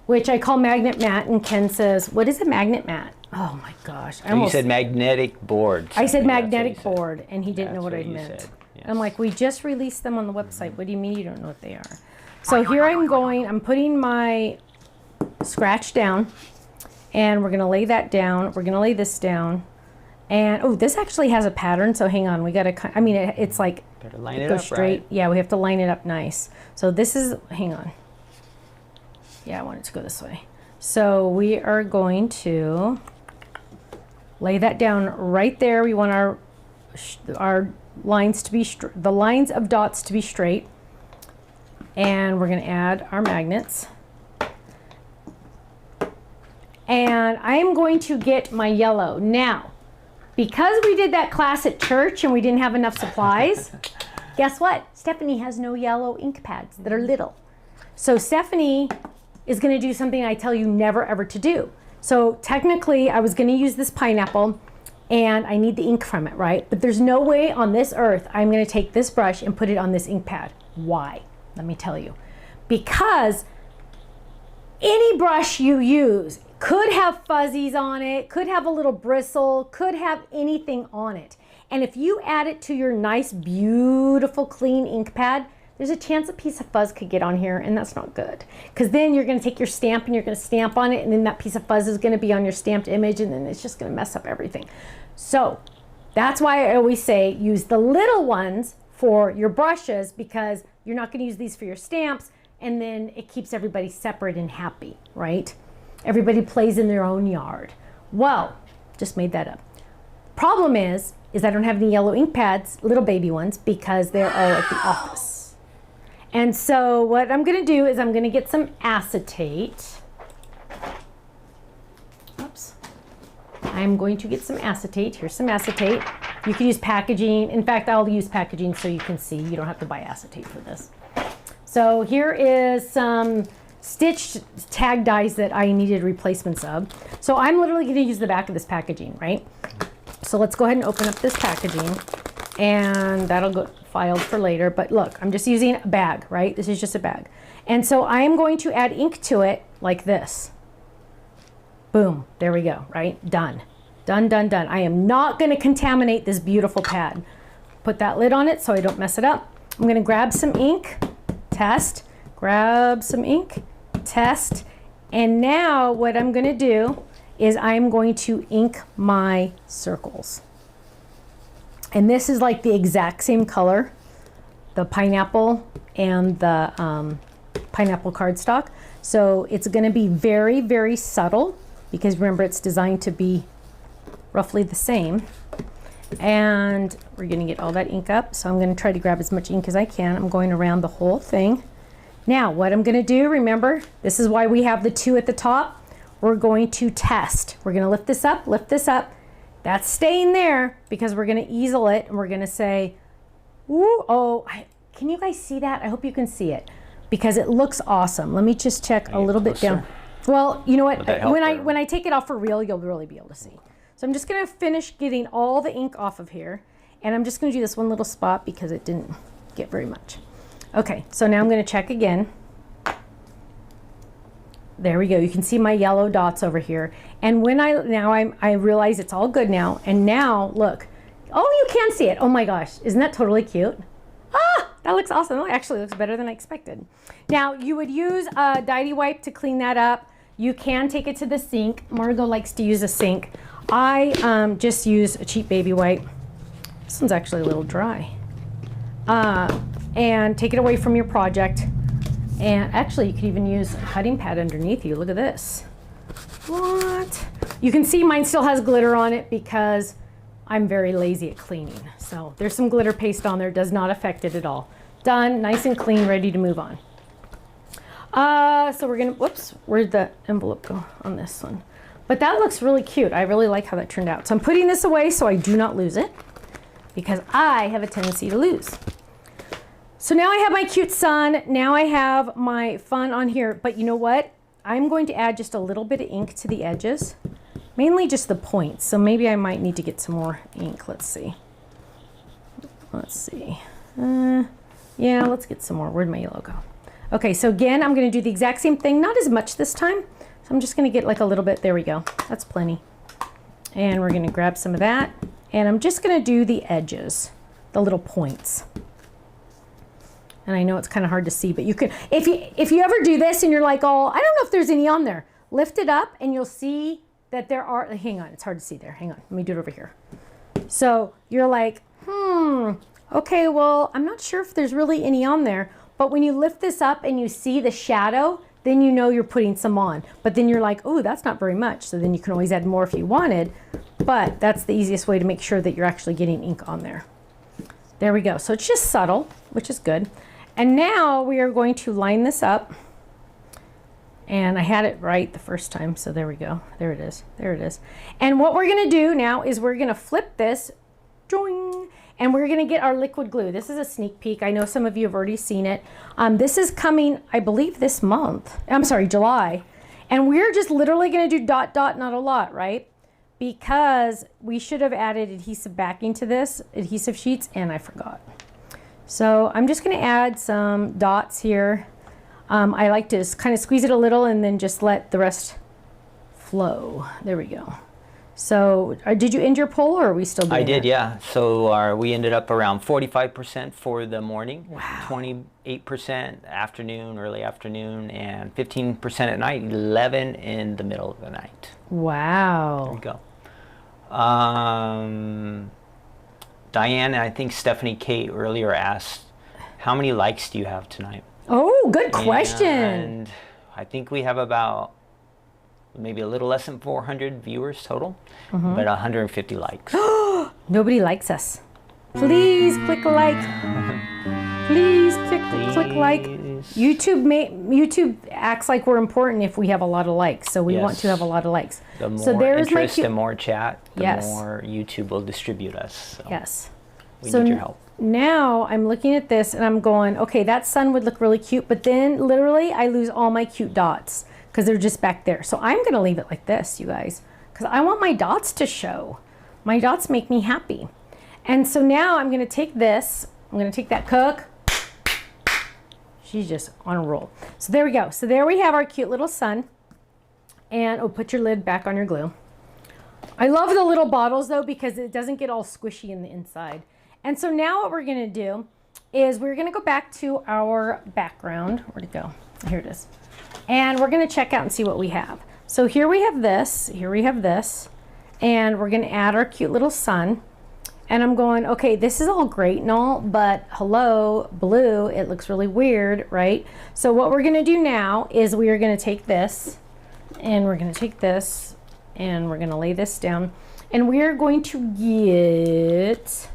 which I call magnet mat. And Ken says, what is a magnet mat? Oh, my gosh. You said magnetic board. I said Stephanie. magnetic board, and he didn't know what I you meant. said. Yes. I'm like, we just released them on the website. What do you mean you don't know what they are? So here I'm putting my scratch down, and we're going to lay that down. We're going to lay this down. And, oh, this actually has a pattern, so hang on. We got to, I mean, it's like, better line it go up, straight. right? Yeah, we have to line it up nice. So this is, hang on. Yeah, I want it to go this way. So we are going to lay that down right there. We want our lines to be the lines of dots to be straight, and we're going to add our magnets. And I am going to get my yellow now. Because we did that class at church and we didn't have enough supplies, guess what? Stephanie has no yellow ink pads that are little. So Stephanie is going to do something I tell you never ever to do. So technically I was going to use this pineapple, and I need the ink from it, right? But there's no way on this earth I'm going to take this brush and put it on this ink pad. Why? Let me tell you. Because any brush you use could have fuzzies on it, could have a little bristle, could have anything on it. And if you add it to your nice, beautiful, clean ink pad, there's a chance a piece of fuzz could get on here, and that's not good. Because then you're going to take your stamp and you're going to stamp on it, and then that piece of fuzz is going to be on your stamped image, and then it's just going to mess up everything. So that's why I always say use the little ones for your brushes, because you're not going to use these for your stamps, and then it keeps everybody separate and happy, right? Everybody plays in their own yard. Well, just made that up. Problem is I don't have any yellow ink pads, little baby ones, because they're all at the office. And so what I'm going to do is I'm going to get some acetate. Oops. I'm going to get some acetate. Here's some acetate. You can use packaging. In fact, I'll use packaging so you can see. You don't have to buy acetate for this. So here is some stitched tag dies that I needed replacements of. So I'm literally going to use the back of this packaging, right? So let's go ahead and open up this packaging, and that'll go filed for later. But look, I'm just using a bag, right? This is just a bag. And so I am going to add ink to it like this. Boom, there we go, right? Done. Done, done, done. I am not going to contaminate this beautiful pad. Put that lid on it so I don't mess it up. I'm going to grab some ink, test, grab some ink, test, and now what I'm going to do is I'm going to ink my circles. And this is like the exact same color, the pineapple and the pineapple cardstock. So it's going to be very, very subtle, because remember it's designed to be roughly the same. And we're going to get all that ink up. So I'm going to try to grab as much ink as I can. I'm going around the whole thing. Now what I'm going to do, remember, this is why we have the 2 at the top. We're going to test. We're going to lift this up, lift this up. That's staying there because we're going to easel it, and we're going to say, ooh, oh, can you guys see that? I hope you can see it because it looks awesome. Let me just check a little bit down. Well, you know what? When I take it off for real, you'll really be able to see. So I'm just going to finish getting all the ink off of here, and I'm just going to do this one little spot because it didn't get very much. Okay, so now I'm going to check again. There we go. You can see my yellow dots over here. And when I realize it's all good now. And now look, oh, you can see it. Oh my gosh, isn't that totally cute? Ah, that looks awesome. It actually looks better than I expected. Now you would use a Diety wipe to clean that up. You can take it to the sink. Margot likes to use a sink. I just use a cheap baby wipe. This one's actually a little dry. And take it away from your project. And actually, you could even use a cutting pad underneath you. Look at this. What? You can see mine still has glitter on it because I'm very lazy at cleaning. So there's some glitter paste on there. Does not affect it at all. Done, nice and clean, ready to move on. So we're gonna, whoops, where'd the envelope go on this one? But that looks really cute. I really like how that turned out. So I'm putting this away so I do not lose it because I have a tendency to lose. So now I have my cute sun. Now I have my fun on here. But you know what? I'm going to add just a little bit of ink to the edges, mainly just the points. So maybe I might need to get some more ink. Let's see. Let's see. Yeah, let's get some more. Where'd my yellow go? Okay, so again, I'm going to do the exact same thing. Not as much this time. So I'm just going to get like a little bit. There we go. That's plenty. And we're going to grab some of that. And I'm just going to do the edges, the little points. And I know it's kind of hard to see, but you can, if you ever do this and you're like, oh, I don't know if there's any on there, lift it up and you'll see that there are, hang on, it's hard to see there. Hang on, let me do it over here. So you're like, okay, well, I'm not sure if there's really any on there, but when you lift this up and you see the shadow, then you know you're putting some on. But then you're like, oh, that's not very much. So then you can always add more if you wanted, but that's the easiest way to make sure that you're actually getting ink on there. There we go. So it's just subtle, which is good. And now we are going to line this up. And I had it right the first time, so there we go. There it is. There it is. And what we're going to do now is we're going to flip this, joing, and we're going to get our liquid glue. This is a sneak peek. I know some of you have already seen it. This is coming, I believe, this month. I'm sorry, July. And we're just literally going to do dot, dot, not a lot, right? Because we should have added adhesive backing to this, adhesive sheets, and I forgot. So I'm just going to add some dots here. I like to kind of squeeze it a little and then just let the rest flow. There we go. So did you end your poll or are we still doing I did, that? yeah. So we ended up around 45% for the morning, wow. 28% afternoon, early afternoon, and 15% at night, 11 in the middle of the night. Wow. There we go. Diane, and I think Stephanie Kate earlier asked, how many likes do you have tonight? Oh, good question. And I think we have about maybe a little less than 400 viewers total, but 150 likes. Nobody likes us. Please click a like. Please click like. YouTube acts like we're important if we have a lot of likes, so we want to have a lot of likes. The more so there's interest, my the more chat, the yes. more YouTube will distribute us. So yes. we need your help. Now I'm looking at this and I'm going, okay, that sun would look really cute, but then literally I lose all my cute dots because they're just back there. So I'm going to leave it like this, you guys, because I want my dots to show. My dots make me happy. And so now I'm going to take this, I'm going to take that Cook. She's just on a roll. So there we go. So there we have our cute little sun. And oh, put your lid back on your glue. I love the little bottles though because it doesn't get all squishy in the inside. And so now what we're going to do is we're going to go back to our background. Where'd it go? Here it is. And we're going to check out and see what we have. So here we have this, here we have this, and we're going to add our cute little sun. And I'm going, okay, this is all great and all, but hello, blue, it looks really weird, right? So what we're going to do now is we are going to take this, and we're going to take this, and we're going to lay this down, and we are going to get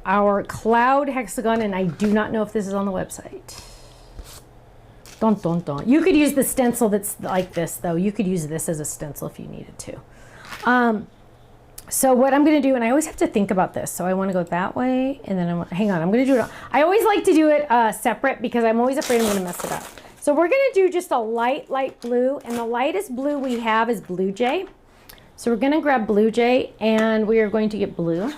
our cloud hexagon, and I do not know if this is on the website. Don't. You could use the stencil that's like this, though. You could use this as a stencil if you needed to. So what I'm going to do, and I always have to think about this, so I want to go that way, and then hang on, I'm going to do it. I always like to do it separate because I'm always afraid I'm going to mess it up. So we're going to do just a light blue, and the lightest blue we have is Blue Jay. So we're going to grab Blue Jay, and we are going to get blue.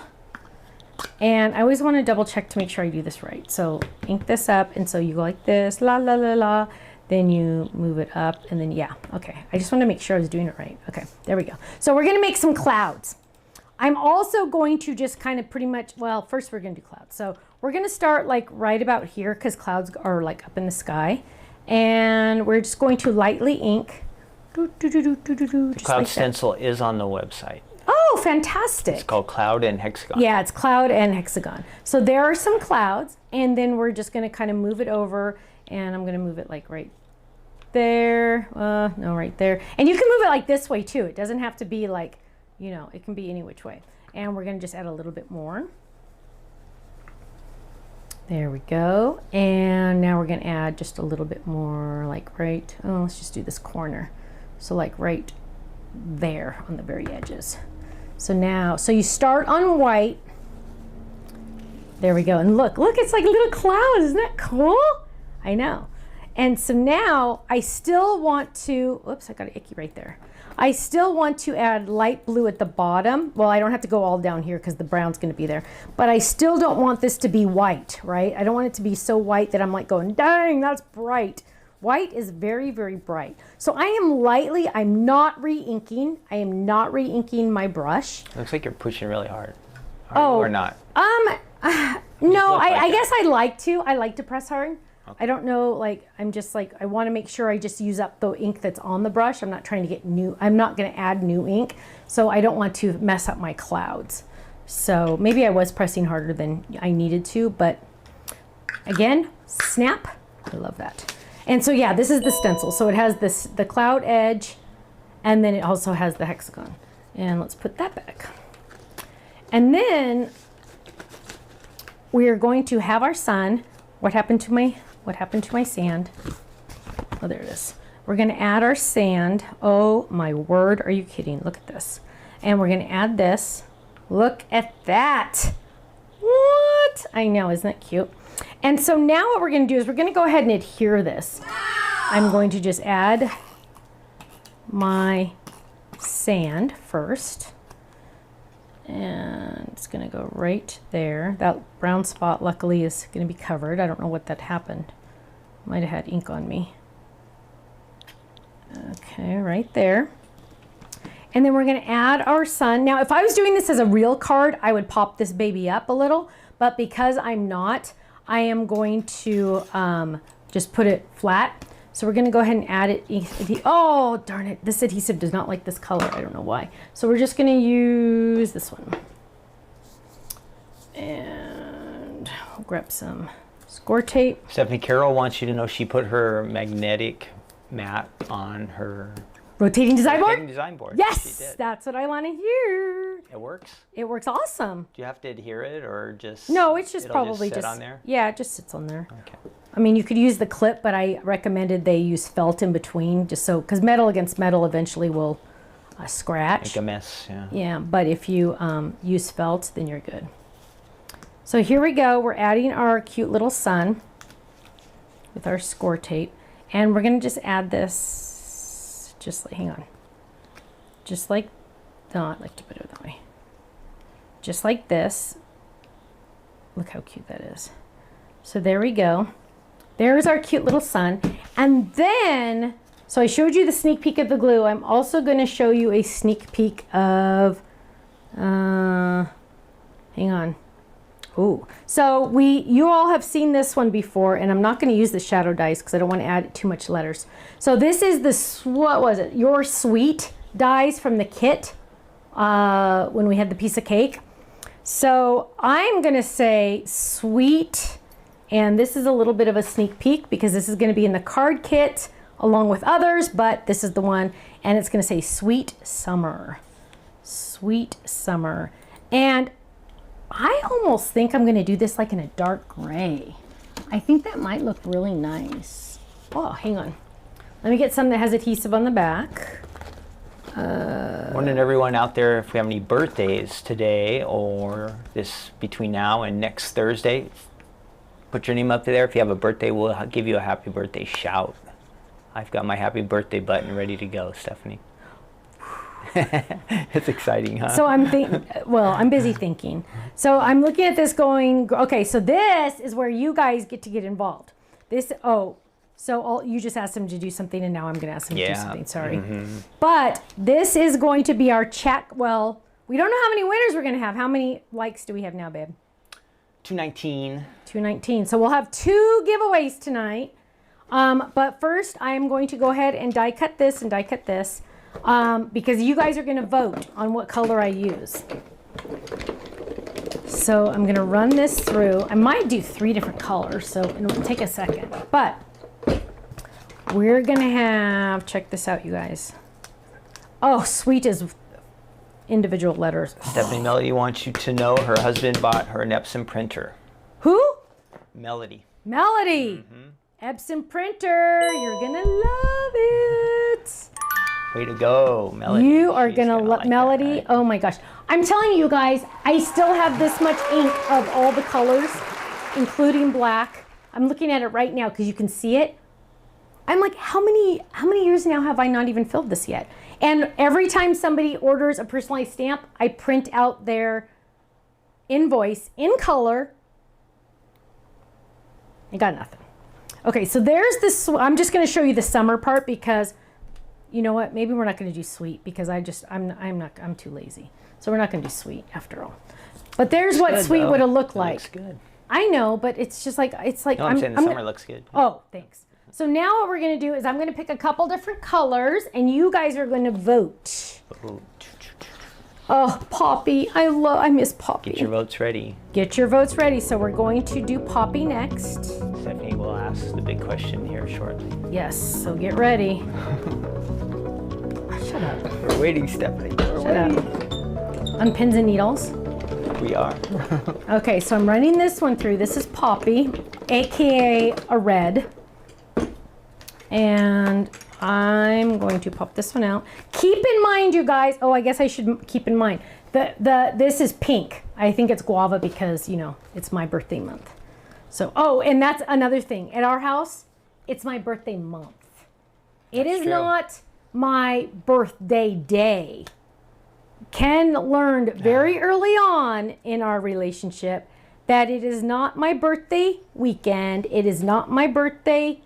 And I always want to double check to make sure I do this right. So ink this up, and so you go like this, la la la la. then you move it up, and then, yeah, okay. I just want to make sure I was doing it right. Okay, there we go. So we're going to make some clouds. I'm also going to just kind of pretty much, well, first we're going to do clouds. So we're going to start like right about here because clouds are like up in the sky. And we're just going to lightly ink. The cloud stencil is on the website. Oh, fantastic. It's called Cloud and Hexagon. Yeah, it's Cloud and Hexagon. So there are some clouds, and then we're just going to kind of move it over, and I'm going to move it like right there. No, right there. And you can move it like this way too. It doesn't have to be like, you know, it can be any which way. And we're going to just add a little bit more. There we go. And now we're going to add just a little bit more like right, oh, let's just do this corner. So like right there on the very edges. So now, so you start on white. There we go. And look, it's like little clouds. Isn't that cool? I know. And so now I still want to, oops, I got an icky right there. I still want to add light blue at the bottom. Well, I don't have to go all down here because the brown's going to be there. But I still don't want this to be white, right? I don't want it to be so white that I'm like going, dang, that's bright. White is very, very bright. So I am lightly, I'm not re-inking. I am not re-inking my brush. Looks like you're pushing really hard. Or not? No, I guess I like to. I like to press hard. Okay. I don't know, like, I'm just like, I want to make sure I just use up the ink that's on the brush. I'm not trying to get new, I'm not going to add new ink. So I don't want to mess up my clouds. So maybe I was pressing harder than I needed to, but again, snap. I love that. And so yeah, this is the stencil. So it has this, the cloud edge, and then it also has the hexagon. And let's put that back. And then we are going to have our sun. What happened to my sand? Oh, there it is. We're going to add our sand. Oh my word, are you kidding? Look at this. And we're going to add this. Look at that. What? I know, isn't that cute? And so now what we're going to do is we're going to go ahead and adhere this. I'm going to just add my sand first. And it's going to go right there. That brown spot luckily is going to be covered. I don't know what that happened. Might have had ink on me. Okay, right there. And then we're going to add our sun. Now, if I was doing this as a real card, I would pop this baby up a little. But because I'm not, I am going to just put it flat. So we're going to go ahead and add it. Oh, darn it. This adhesive does not like this color. I don't know why. So we're just going to use this one. And we'll grab some score tape. Stephanie Carroll wants you to know she put her magnetic mat on her rotating design board? Rotating design board. Yes, she did. that's what I want to hear. It works? It works awesome. Do you have to adhere it or just? No, it's just probably just sit on there? Yeah, it just sits on there. Okay. I mean, you could use the clip, but I recommended they use felt in between just so, because metal against metal eventually will scratch. Make a mess, yeah. Yeah, but if you use felt, then you're good. So here we go. We're adding our cute little sun with our score tape. And we're going to just add this, just like, hang on. Just like, no, I like to put it that way. Just like this. Look how cute that is. So there we go. There's our cute little sun. And then, so I showed you the sneak peek of the glue. I'm also going to show you a sneak peek of, hang on. Ooh. So you all have seen this one before, and I'm not going to use the shadow dies because I don't want to add too much letters. So this is the, what was it? Your Sweet dies from the kit when we had the piece of cake. So I'm going to say sweet. And this is a little bit of a sneak peek because this is going to be in the card kit along with others, but this is the one, and it's going to say Sweet Summer. Sweet Summer. And I almost think I'm going to do this like in a dark gray. I think that might look really nice. Oh, hang on. Let me get some that has adhesive on the back. Wondering everyone out there if we have any birthdays today or this between now and next Thursday. Put your name up there. If you have a birthday, we'll give you a happy birthday shout. I've got my happy birthday button ready to go, Stephanie. It's exciting, huh? So I'm busy thinking. So I'm looking at this going, okay, so this is where you guys get to get involved. So you just asked him to do something, and now I'm going to ask him to do something. Sorry. Mm-hmm. But this is going to be our chat. Well, we don't know how many winners we're going to have. How many likes do we have now, babe? 219. 219. So we'll have 2 giveaways tonight. But first, I am going to go ahead and die cut this and die cut this because you guys are going to vote on what color I use. So I'm going to run this through. I might do 3 different colors, so it'll take a second. But we're going to have, check this out, you guys. Oh, sweet is individual letters. Stephanie, Melody wants you to know her husband bought her an Epson printer. Who? Melody. Melody. Epson printer. You're going to love it. Way to go, Melody. You are She's going to love like Melody. that, right? Oh my gosh. I'm telling you guys, I still have this much ink of all the colors, including black. I'm looking at it right now because you can see it. I'm like, how many years now have I not even filled this yet? And every time somebody orders a personalized stamp, I print out their invoice in color. I got nothing. Okay, so there's this. I'm just going to show you the summer part because, you know what? Maybe we're not going to do sweet because I'm too lazy. So we're not going to do sweet after all. But there's what sweet would have looked like. Looks good. I know, but it's just like No, I'm saying the summer looks good. Oh, thanks. So now what we're going to do is I'm going to pick a couple different colors and you guys are going to vote. Oh, Poppy. I miss Poppy. Get your votes ready. Get your votes ready. So we're going to do Poppy next. Stephanie will ask the big question here shortly. Yes, so get ready. Shut up. We're waiting, Stephanie. Shut up. On pins and needles. We are. Okay, so I'm running this one through. This is Poppy, aka a red. And I'm going to pop this one out. Keep in mind, you guys, oh, I guess I should keep in mind, this is pink. I think it's guava because, you know, it's my birthday month. So, oh, and that's another thing. At our house, it's my birthday month. It is not my birthday day. Ken learned very early on in our relationship that it is not my birthday weekend. It is not my birthday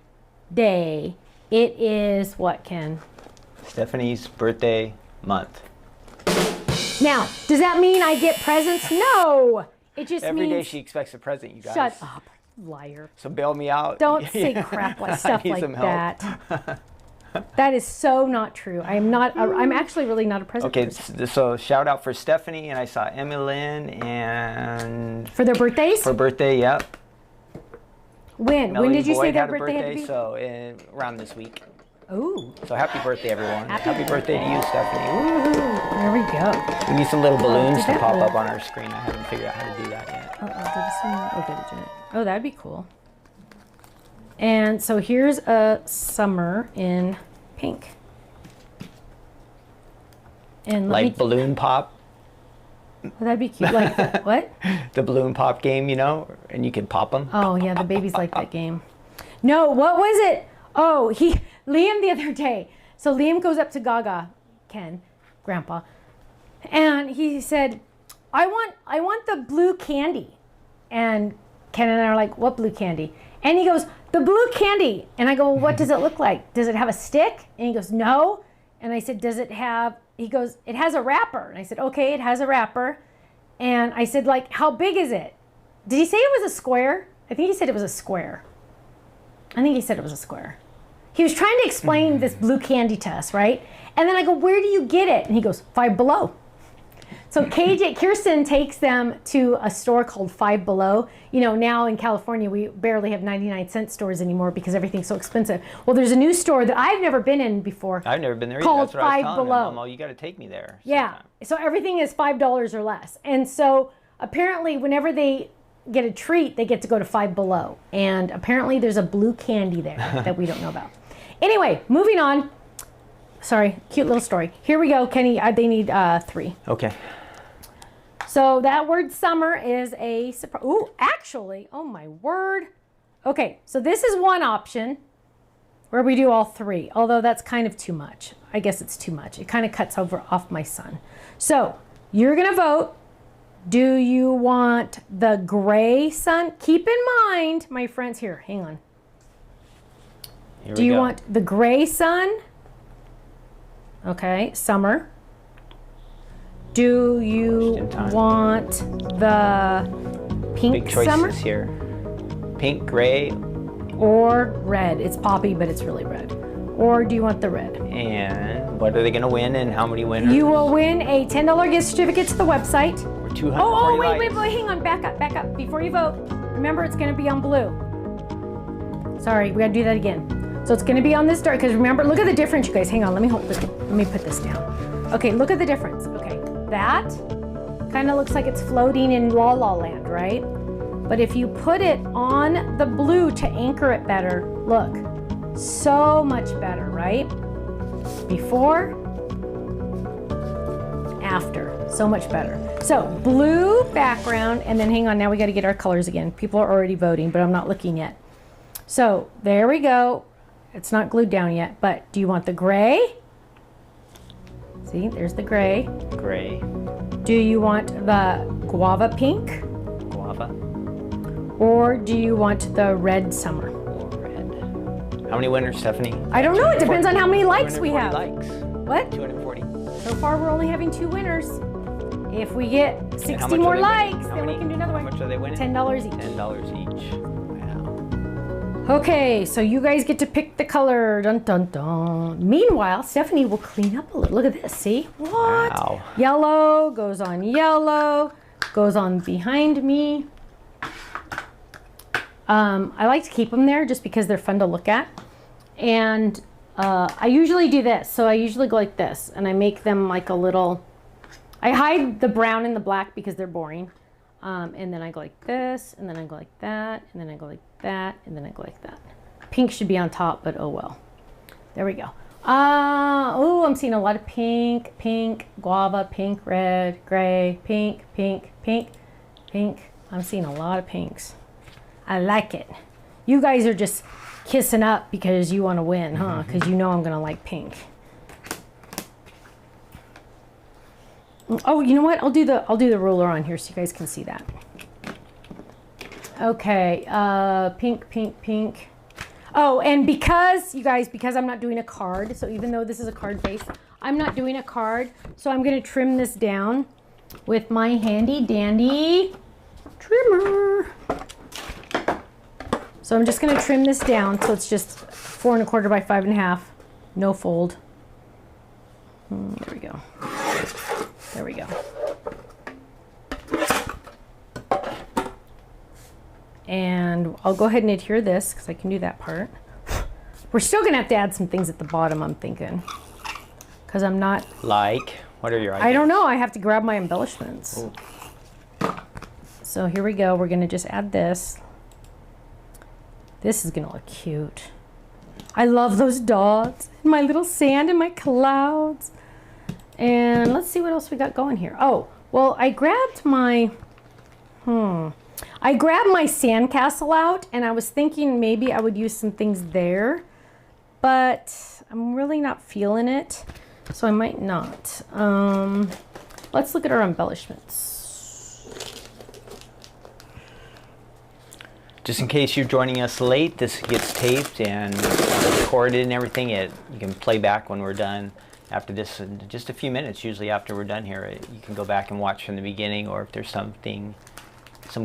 day. It is what, Ken? Stephanie's birthday month. Now, does that mean I get presents? No. It just Every means... day she expects a present, you guys. Shut up, liar. So bail me out. Don't say crap like stuff need like some help. that. That is so not true. I'm actually really not a present person. Okay, so shout out for Stephanie, and I saw Emily and... For their birthdays? For birthday, yep. When? Melody When did you say Boyd their had a birthday had to be? So around this week. Ooh. So happy birthday, everyone. Happy birthday to you, Stephanie. Woohoo. There we go. We need some little balloons to that pop look? up on our screen. I haven't figured out how to do that yet. Did this one? Oh, did it, Janet? Oh, that'd be cool. And so here's a summer in pink. And Like balloon pop, that'd be cute. Like the, what? the balloon pop game, you know, and you can pop them. Oh yeah, the babies like that game. No, what was it? Oh, Liam the other day. So Liam goes up to Gaga, Ken, Grandpa, and he said, I want the blue candy. And Ken and I are like, what blue candy? And he goes, the blue candy. And I go, well, what does it look like? Does it have a stick? And he goes, no. And I said, does it have, he goes, it has a wrapper. And I said, okay, it has a wrapper. And I said, like, how big is it? Did he say it was a square? I think he said it was a square. I think he said it was a square. He was trying to explain this blue candy to us, right? And then I go, where do you get it? And he goes, Five Below. So Kirsten takes them to a store called Five Below. You know, now in California, we barely have 99-cent stores anymore because everything's so expensive. Well, there's a new store that I've never been in before. I've never been there either. Called That's what I was Five telling Below. him. Mom, you got to take me there. Yeah. sometime. So everything is $5 or less. And so apparently whenever they get a treat, they get to go to Five Below. And apparently there's a blue candy there that we don't know about. Anyway, moving on. Sorry, cute little story. Here we go, Kenny. They need 3. Okay. So that word summer is a surprise. Ooh, actually, oh my word. Okay, so this is one option where we do all 3, although that's kind of too much. I guess it's too much. It kind of cuts off my sun. So you're gonna vote. Do you want the gray sun? Keep in mind, my friends, here, hang on. Here Do we you go. want the gray sun? Okay, summer. Do you Just in time. want the pink Big choices summer? here. Pink, gray, Or red? It's poppy, but it's really red. Or do you want the red? and what are they going to win and how many winners? You will win a $10 gift certificate to the website. Or 240 Oh, wait, likes. hang on, back up. Before you vote, remember it's gonna be on blue. Sorry, we gotta do that again. So it's gonna be on this dark, because remember, look at the difference, you guys. Hang on, let me put this down. Okay, look at the difference. Okay, that kind of looks like it's floating in La La Land, right? But if you put it on the blue to anchor it better, look, so much better, right? Before, after, so much better. So blue background, and then hang on, now we got to get our colors again. People are already voting, but I'm not looking yet. So there we go. It's not glued down yet, but do you want the gray? See, there's the gray. Gray, Do you want the guava pink? guava, Or do you want the red summer? or red. How many winners, Stephanie? I don't know, it depends on how many likes we 240 have. likes. What? 240. So far we're only having 2 winners. If we get And 60 how much more are they winning? likes, How then we many- can do another How one. much are they winning? $10 each. $10 each. Wow. Okay, so you guys get to pick the color. Dun dun dun. Meanwhile, Stephanie will clean up a little. Look at this. See? What? Wow. Yellow goes on yellow, goes on behind me. I like to keep them there just because they're fun to look at. And I usually do this. So I usually go like this, and I make them like a little. I hide the brown and the black because they're boring. And then I go like this, and then I go like that, and then I go like that, and then I go like that. Pink should be on top, but oh well. There we go. Oh, I'm seeing a lot of pink, pink, guava, pink, red, gray, pink, pink, pink, pink. I'm seeing a lot of pinks. I like it. You guys are just kissing up because you want to win, huh? Because you know I'm gonna like pink. Oh, you know what? I'll do the ruler on here so you guys can see that. Okay, pink, pink, pink. Oh, and because you guys, because I'm not doing a card, so even though this is a card base, I'm not doing a card, so I'm gonna trim this down with my handy dandy trimmer. So I'm just gonna trim this down so it's just 4 1/4 by 5 1/2, no fold. There we go. There we go. And I'll go ahead and adhere this because I can do that part. We're still gonna have to add some things at the bottom, I'm thinking. Because I'm not, Like, what are your ideas? I don't know, I have to grab my embellishments. Ooh. So here we go, we're gonna just add this. This is gonna look cute. I love those dots, and my little sand and my clouds. And let's see what else we got going here. Oh, well, I grabbed my, I grabbed my sandcastle out, and I was thinking maybe I would use some things there, but I'm really not feeling it, so I might not. Let's look at our embellishments. Just in case you're joining us late, this gets taped and recorded and everything. You can play back when we're done. After this, in just a few minutes, usually after we're done here, you can go back and watch from the beginning, or if there's some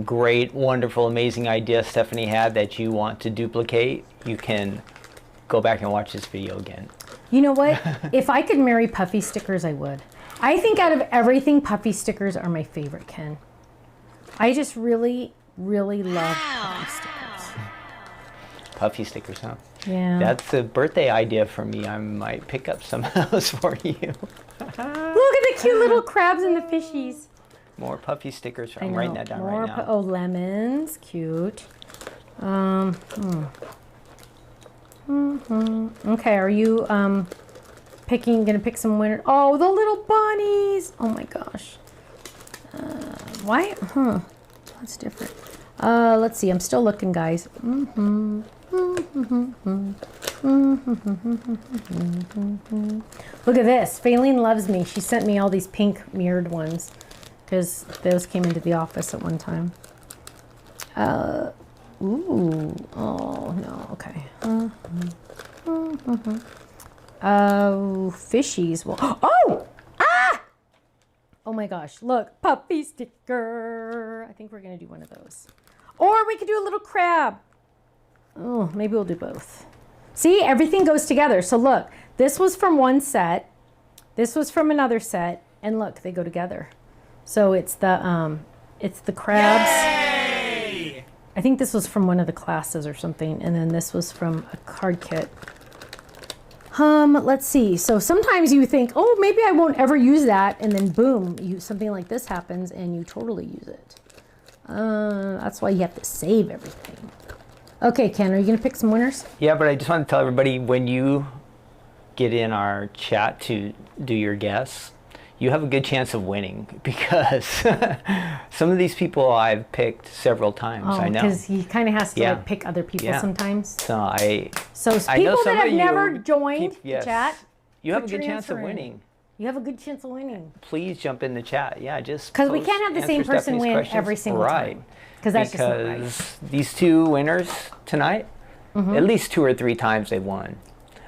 great, wonderful, amazing idea Stephanie had that you want to duplicate, you can go back and watch this video again. You know what? If I could marry puffy stickers, I would. I think out of everything, puffy stickers are my favorite, Ken. I just really, really love puffy stickers. Puffy stickers, huh? Yeah. That's a birthday idea for me. I might pick up some of those for you. Look at the cute little crabs and the fishies. More puffy stickers. I I'm know. writing that down More right now. oh, lemons. Cute. Okay, are you gonna pick some winner? Oh, the little bunnies. Oh my gosh. Why? That's different. Let's see. I'm still looking, guys. Look at this. Faylene loves me. She sent me all these pink mirrored ones because those came into the office at one time. Ooh. Oh, no. Okay. Oh, fishies will. Oh! Ah! Oh my gosh, look, puppy sticker. I think we're gonna do one of those. Or we could do a little crab. Oh, maybe we'll do both. See, everything goes together. So look, this was from one set. This was from another set. And look, they go together. So it's the crabs. Yay! I think this was from one of the classes or something. And then this was from a card kit. Let's see. So sometimes you think, oh, maybe I won't ever use that. And then boom, something like this happens and you totally use it. That's why you have to save everything. Okay, Ken, are you going to pick some winners? Yeah, but I just want to tell everybody, when you get in our chat to do your guess, you have a good chance of winning, because some of these people I've picked several times. I know. Because he kind of has to like pick other people sometimes. So So I people know some that of have never you joined the chat, you have a put good your chance of answer in. winning. You have a good chance of winning. Please jump in the chat. Yeah, just Because we post, can't have the same answer person Stephanie's win questions. every single time. Because that's just not right. Because these two winners tonight, at least 2 or 3 times they won.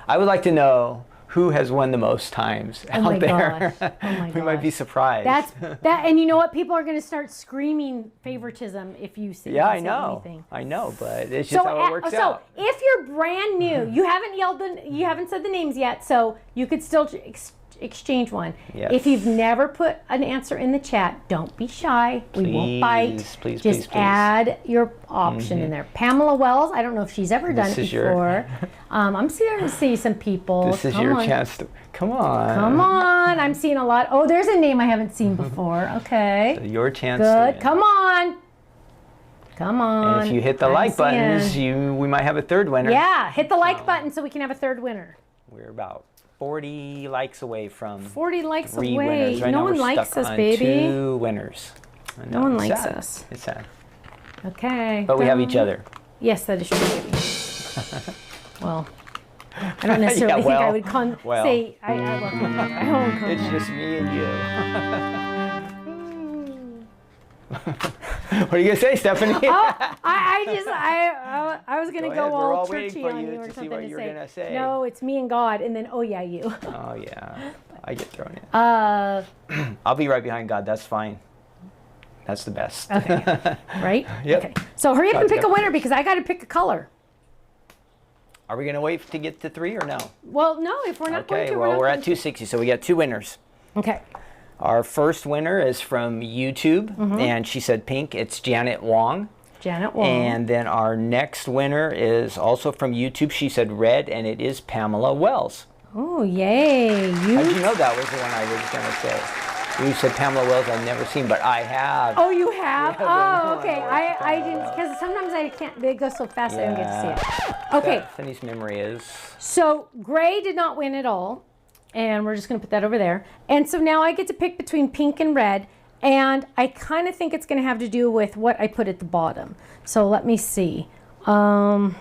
I would like to know who has won the most times out there. Gosh. Oh my We might be gosh. surprised. And you know what? People are going to start screaming favoritism if you say, yeah, I say know. anything. I know, but it's just how it works out. So if you're brand new, you haven't said the names yet, so you could still exchange one. Yes. If you've never put an answer in the chat, don't be shy. We won't bite. Please, Just add your option in there. Pamela Wells, I don't know if she's ever done it before. I'm starting to see some people. This is your chance to, come on. Come on, I'm seeing a lot. Oh, there's a name I haven't seen before. Okay. So your chance Good. to win. Come on. Come on. And if you hit the like buttons, we might have a third winner. Yeah, hit the like button so we can have a third winner. We're about 40 likes away from 40 likes 3 away. winners. Right No now one we're likes stuck us, on baby. 2 winners. No one It's likes sad. us. It's sad. Okay. But we have each other. Yes, that is true, baby. Well, I don't necessarily think I would say I love you. I won't It's just me and you. What are you gonna say, Stephanie? I was gonna go We're all waiting churchy for on you you or to see something what to you're say. gonna say. No, it's me and God, and then oh yeah, you. Oh yeah, I get thrown in. I'll be right behind God. That's fine. That's the best. Okay. Right? Yep. Okay. So hurry up and God's pick a got winner because I got to pick a color. Are we gonna wait to get to 3 or no? Well, no. If we're not going Okay. to, Well, we're not at 260, so we got 2 winners. Okay. Our first winner is from YouTube, and she said pink. It's Janet Wong. Janet Wong. And then our next winner is also from YouTube. She said red, and it is Pamela Wells. Oh, yay. How'd you know that was the one I was going to say? You said Pamela Wells I've never seen, but I have. Oh, you have? Yeah, Oh, okay. I didn't, because sometimes I can't, they go so fast I don't get to see it. Okay. Stephanie's memory is... So gray did not win at all. And we're just going to put that over there. And so now I get to pick between pink and red. And I kind of think it's going to have to do with what I put at the bottom. So let me see. I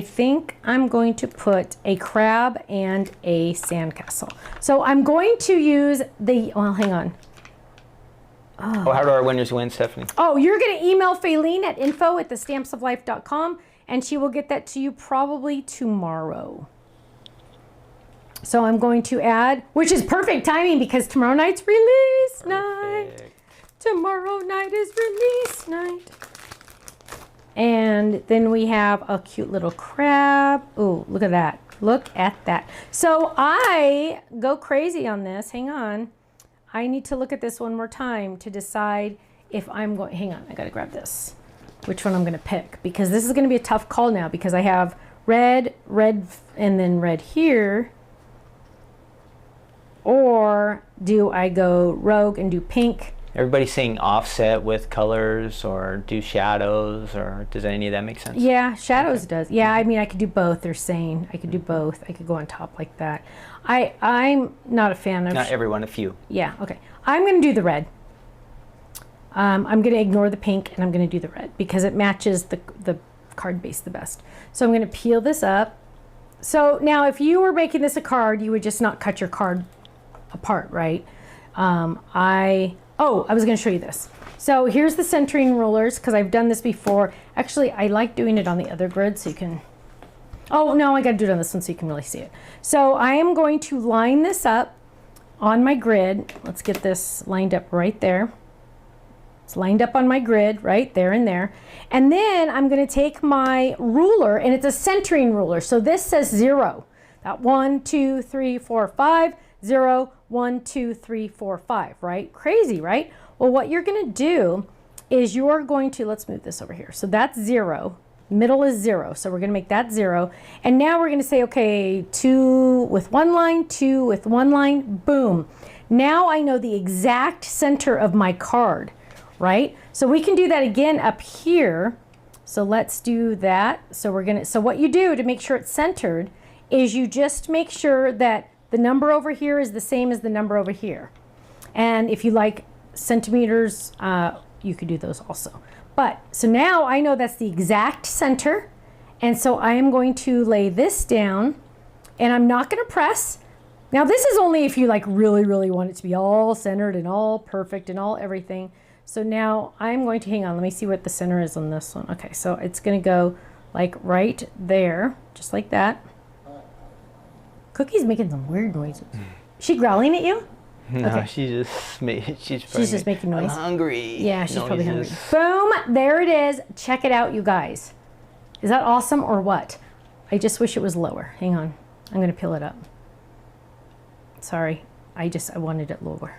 think I'm going to put a crab and a sandcastle. So I'm going to use the, well, hang on. Oh, how do our winners win, Stephanie? Oh, you're going to email Faylene at info@thestampsoflife.com and she will get that to you probably tomorrow. So I'm going to add, which is perfect timing because tomorrow night's release night. Tomorrow night is release night. And then we have a cute little crab. Oh, look at that. Look at that. So I go crazy on this. Hang on. I need to look at this one more time to decide if I'm going, hang on, I gotta grab this. Which one I'm gonna pick because this is gonna be a tough call now because I have red, and then red here. Or do I go rogue and do pink? Everybody's saying offset with colors or do shadows, or does any of that make sense? Yeah, shadows does. Yeah, I mean, I could do both. They're saying I could do both. I could go on top like that. I'm not a fan of... Not everyone, a few. Yeah, okay. I'm going to do the red. I'm going to ignore the pink and I'm going to do the red because it matches the card base the best. So I'm going to peel this up. So now if you were making this a card, you would just not cut your card apart, right? I was going to show you this. So here's the centering rulers, because I've done this before. Actually, I like doing it on the other grid so you can, oh no, I gotta do it on this one so you can really see it. So I am going to line this up on my grid. Let's get this lined up right there. It's lined up on my grid right there and there. And then I'm gonna take my ruler, and it's a centering ruler. So this says 0. That 1, 2, 3, 4, 5, 0, 1, 2, 3, 4, 5, right? Crazy, right? Well, what you're gonna do is you're going to, let's move this over here. So that's 0, middle is 0. So we're gonna make that 0. And now we're gonna say, okay, 2 with one line, 2 with one line, boom. Now I know the exact center of my card, right? So we can do that again up here. So let's do that. So what you do to make sure it's centered is you just make sure that the number over here is the same as the number over here. And if you like centimeters, you could do those also. But so now I know that's the exact center, and so I am going to lay this down, and I'm not going to press. Now this is only if you like really want it to be all centered and all perfect and all everything. So now I'm going to, hang on, let me see what the center is on this one. Okay, so it's going to go like right there, just like that. Cookie's making some weird noises. She growling at you? No, okay. she's just making noise. I'm hungry. Yeah, she's probably hungry. Noises. Boom, there it is. Check it out, you guys. Is that awesome or what? I just wish it was lower. Hang on, I'm gonna peel it up. Sorry, I wanted it lower.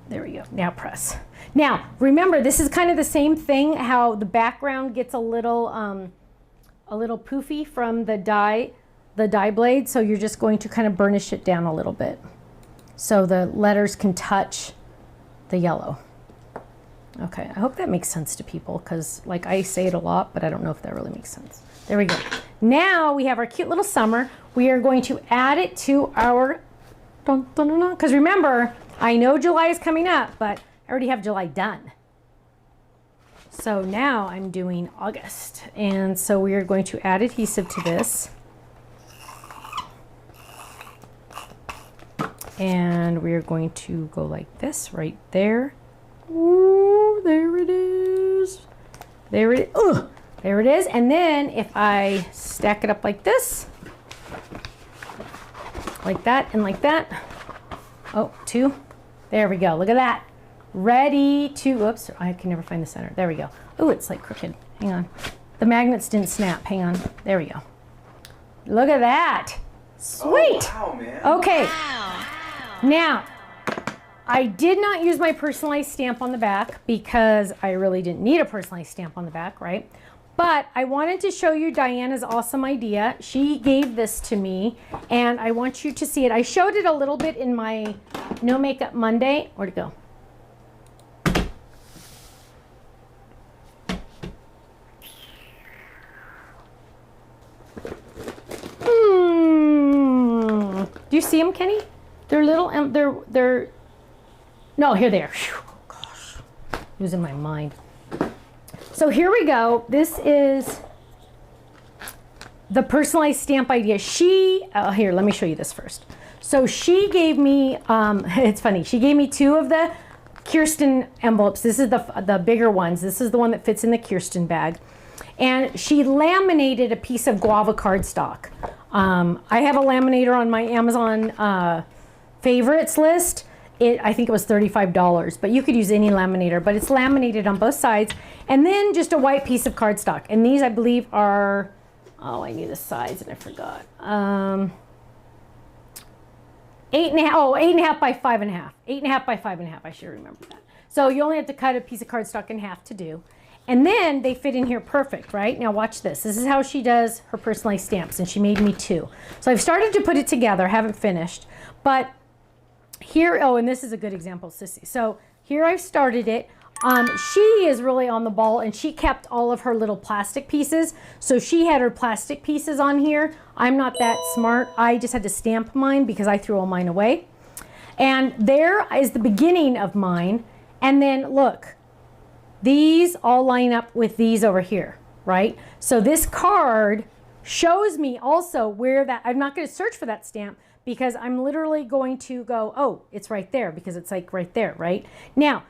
There we go, now press. Now, remember, this is kind of the same thing, how the background gets a little poofy from the dye blade, so you're just going to kind of burnish it down a little bit so the letters can touch the yellow. Okay, I hope that makes sense to people, because like I say it a lot, but I don't know if that really makes sense. There we go. Now we have our cute little summer. We are going to add it to our, because remember, I know July is coming up, but I already have July done. So now I'm doing August, and so we are going to add adhesive to this. And we are going to go like this right there. Ooh, there it is. There it is. Ugh, there it is. And then if I stack it up like this, like that and like that. Oh, 2. There we go. Look at that. Ready to, oops, I can never find the center. There we go. Oh, it's like crooked. Hang on. The magnets didn't snap. Hang on. There we go. Look at that. Sweet. Oh, wow, man. Okay. Wow. Now, I did not use my personalized stamp on the back because I really didn't need a personalized stamp on the back, right? But I wanted to show you Diana's awesome idea. She gave this to me, and I want you to see it. I showed it a little bit in my No Makeup Monday. Where'd it go? Do you see them, Kenny? They're little, they're, no, here they are. Whew, gosh, losing my mind. So here we go. This is the personalized stamp idea. Here, let me show you this first. So she gave me, it's funny, she gave me 2 of the Kirsten envelopes. This is the bigger ones. This is the one that fits in the Kirsten bag. And she laminated a piece of guava cardstock. I have a laminator on my Amazon favorites list. I think it was $35, but you could use any laminator, but it's laminated on both sides. And then just a white piece of cardstock. And these, I believe, are, oh, I knew the size and I forgot. 8.5, 8.5 by 5.5. 8.5 by 5.5, I should remember that. So you only have to cut a piece of cardstock in half to do. And then they fit in here perfect, right? Now watch this. This is how she does her personalized stamps, and she made me 2. So I've started to put it together, haven't finished. But here, oh, and this is a good example, Sissy. So here I've started it. She is really on the ball, and she kept all of her little plastic pieces. So she had her plastic pieces on here. I'm not that smart. I just had to stamp mine because I threw all mine away. And there is the beginning of mine. And then look. These all line up with these over here, right? So this card shows me also where that, I'm not going to search for that stamp because I'm literally going to go, oh, it's right there because it's like right there, right? Now,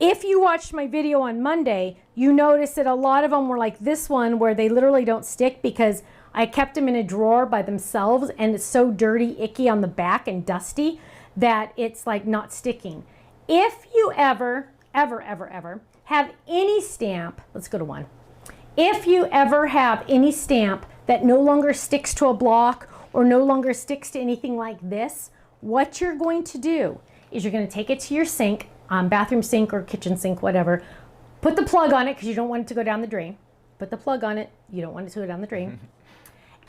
if you watched my video on Monday, you noticed that a lot of them were like this one where they literally don't stick because I kept them in a drawer by themselves and it's so dirty, icky on the back and dusty that it's like not sticking. If you ever have any stamp, let's go to one. If you ever have any stamp that no longer sticks to a block or no longer sticks to anything like this, what you're going to do is you're going to take it to your sink, bathroom sink or kitchen sink, whatever. Put the plug on it because you don't want it to go down the drain. Put the plug on it. You don't want it to go down the drain.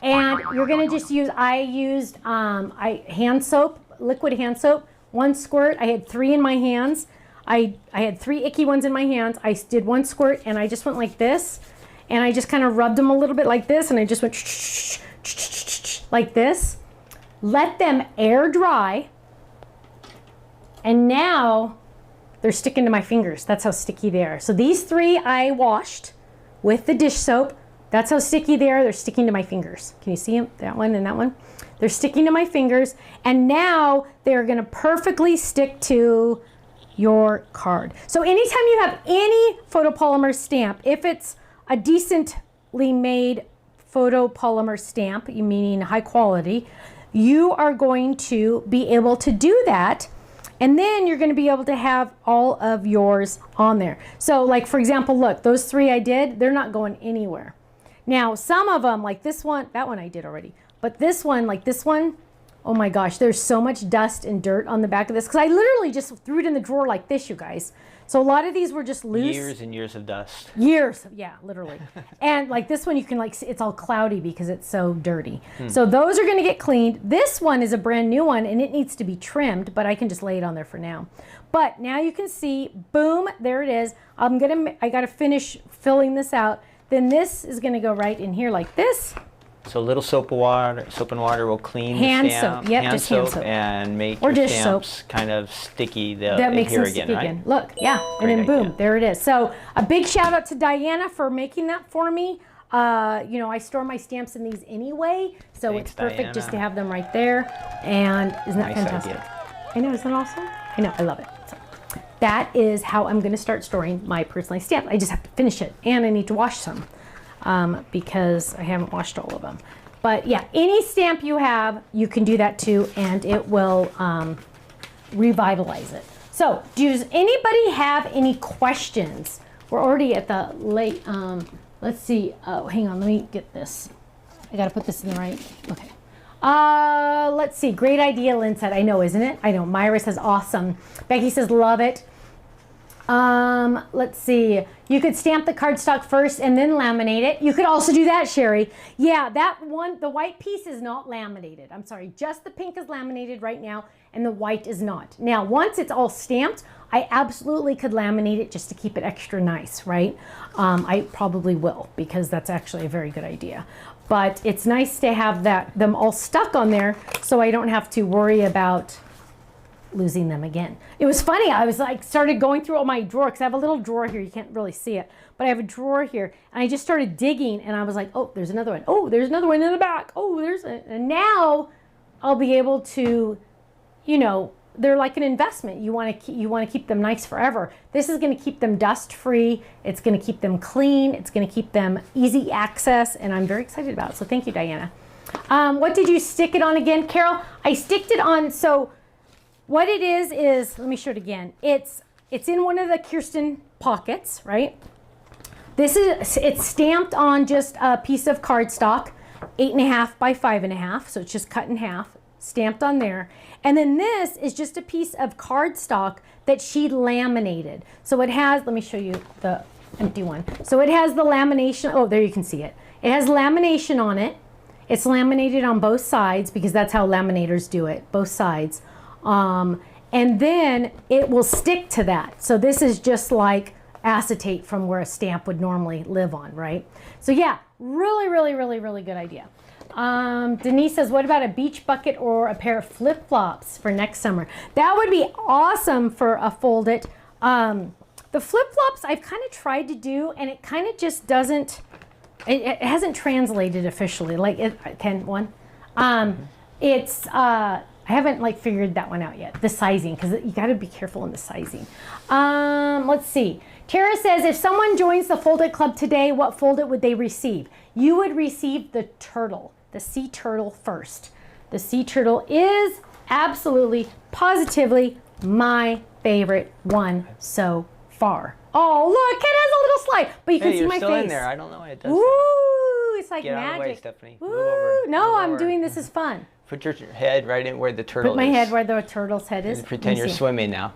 And you're going to just use, I used hand soap, liquid hand soap, 1 squirt. I had 3 in my hands. I had 3 icky ones in my hands. I did 1 squirt and I just went like this. And I just kind of rubbed them a little bit like this. And I just went like this. Let them air dry. And now they're sticking to my fingers. That's how sticky they are. So these 3 I washed with the dish soap. That's how sticky they are. They're sticking to my fingers. Can you see them? That one and that one. They're sticking to my fingers. And now they're going to perfectly stick to your card. So anytime you have any photopolymer stamp, if it's a decently made photopolymer stamp, meaning high quality, you are going to be able to do that. And then you're going to be able to have all of yours on there. So like, for example, look, those 3 I did, they're not going anywhere. Now, some of them, like this one, that one I did already. But this one, like this one, oh my gosh, there's so much dust and dirt on the back of this. Because I literally just threw it in the drawer like this, you guys. So a lot of these were just loose. Years and years of dust. Years, yeah, literally. And like this one, you can like see it's all cloudy because it's so dirty. So those are going to get cleaned. This one is a brand new one and it needs to be trimmed, but I can just lay it on there for now. But now you can see, boom, there it is. I got to finish filling this out. Then this is going to go right in here like this. So a little soap and water will clean hand the stamp. Soap, yep, just hand soap. And make or your dish stamps soap. Kind of sticky. That makes them sticky again. Look, yeah, and then boom, there it is. So a big shout out to Diana for making that for me. You know, I store my stamps in these anyway, so Thanks, it's perfect Diana. just to have them right there. And isn't that fantastic? Idea. I know, isn't that awesome? I know, I love it. So that is how I'm going to start storing my personalized stamps. I just have to finish it, and I need to wash some because I haven't washed all of them. But yeah, any stamp you have, you can do that too, and it will revitalize it. So, does anybody have any questions? We're already at the late, let's see. Oh, hang on, let me get this. I gotta put this in the right, okay. Let's see, great idea, Lynn said. I know, isn't it? I know, Myra says awesome. Becky says love it. Let's see. You could stamp the cardstock first and then laminate it. You could also do that, Sherry. Yeah, that one, the white piece is not laminated. I'm sorry, just the pink is laminated right now and the white is not. Now, once it's all stamped, I absolutely could laminate it just to keep it extra nice, right? I probably will because that's actually a very good idea. But it's nice to have them all stuck on there so I don't have to worry about losing them again. It was funny. I was like, started going through all my drawers because I have a little drawer here. You can't really see it, but I have a drawer here, and I just started digging, and I was like, oh, there's another one. Oh, there's another one in the back. Oh, and now I'll be able to, you know, they're like an investment. You want to keep them nice forever. This is going to keep them dust free. It's going to keep them clean. It's going to keep them easy access, and I'm very excited about it. So thank you, Diana. What did you stick it on again, Carol? I sticked it on. So what it is let me show it again. It's in one of the Kirsten pockets, right? It's stamped on just a piece of cardstock, 8.5 by 5.5. So it's just cut in half, stamped on there. And then this is just a piece of cardstock that she laminated. So it has, let me show you the empty one. So it has the lamination. Oh, there you can see it. It has lamination on it. It's laminated on both sides because that's how laminators do it, both sides. And then it will stick to that. So this is just like acetate from where a stamp would normally live on, right? So yeah, really, really, really, really good idea. Denise says, what about a beach bucket or a pair of flip-flops for next summer? That would be awesome for a fold it. The flip-flops I've kind of tried to do, and it kind of just doesn't, it hasn't translated officially. Like, I haven't like figured that one out yet. The sizing, because you got to be careful in the sizing. Let's see. Tara says, if someone joins the Fold It Club today, what Fold It would they receive? You would receive the turtle, the sea turtle first. The sea turtle is absolutely, positively my favorite one so far. Oh, look, it has a little slide, but you can see my face. You're still in there. I don't know why it does. Ooh, it's like Get magic. out of the way, Stephanie. Ooh, Move over. no, Move I'm over. doing this is fun. Put your head right in where the turtle is. Put my head where the turtle's head is. And pretend you're swimming now.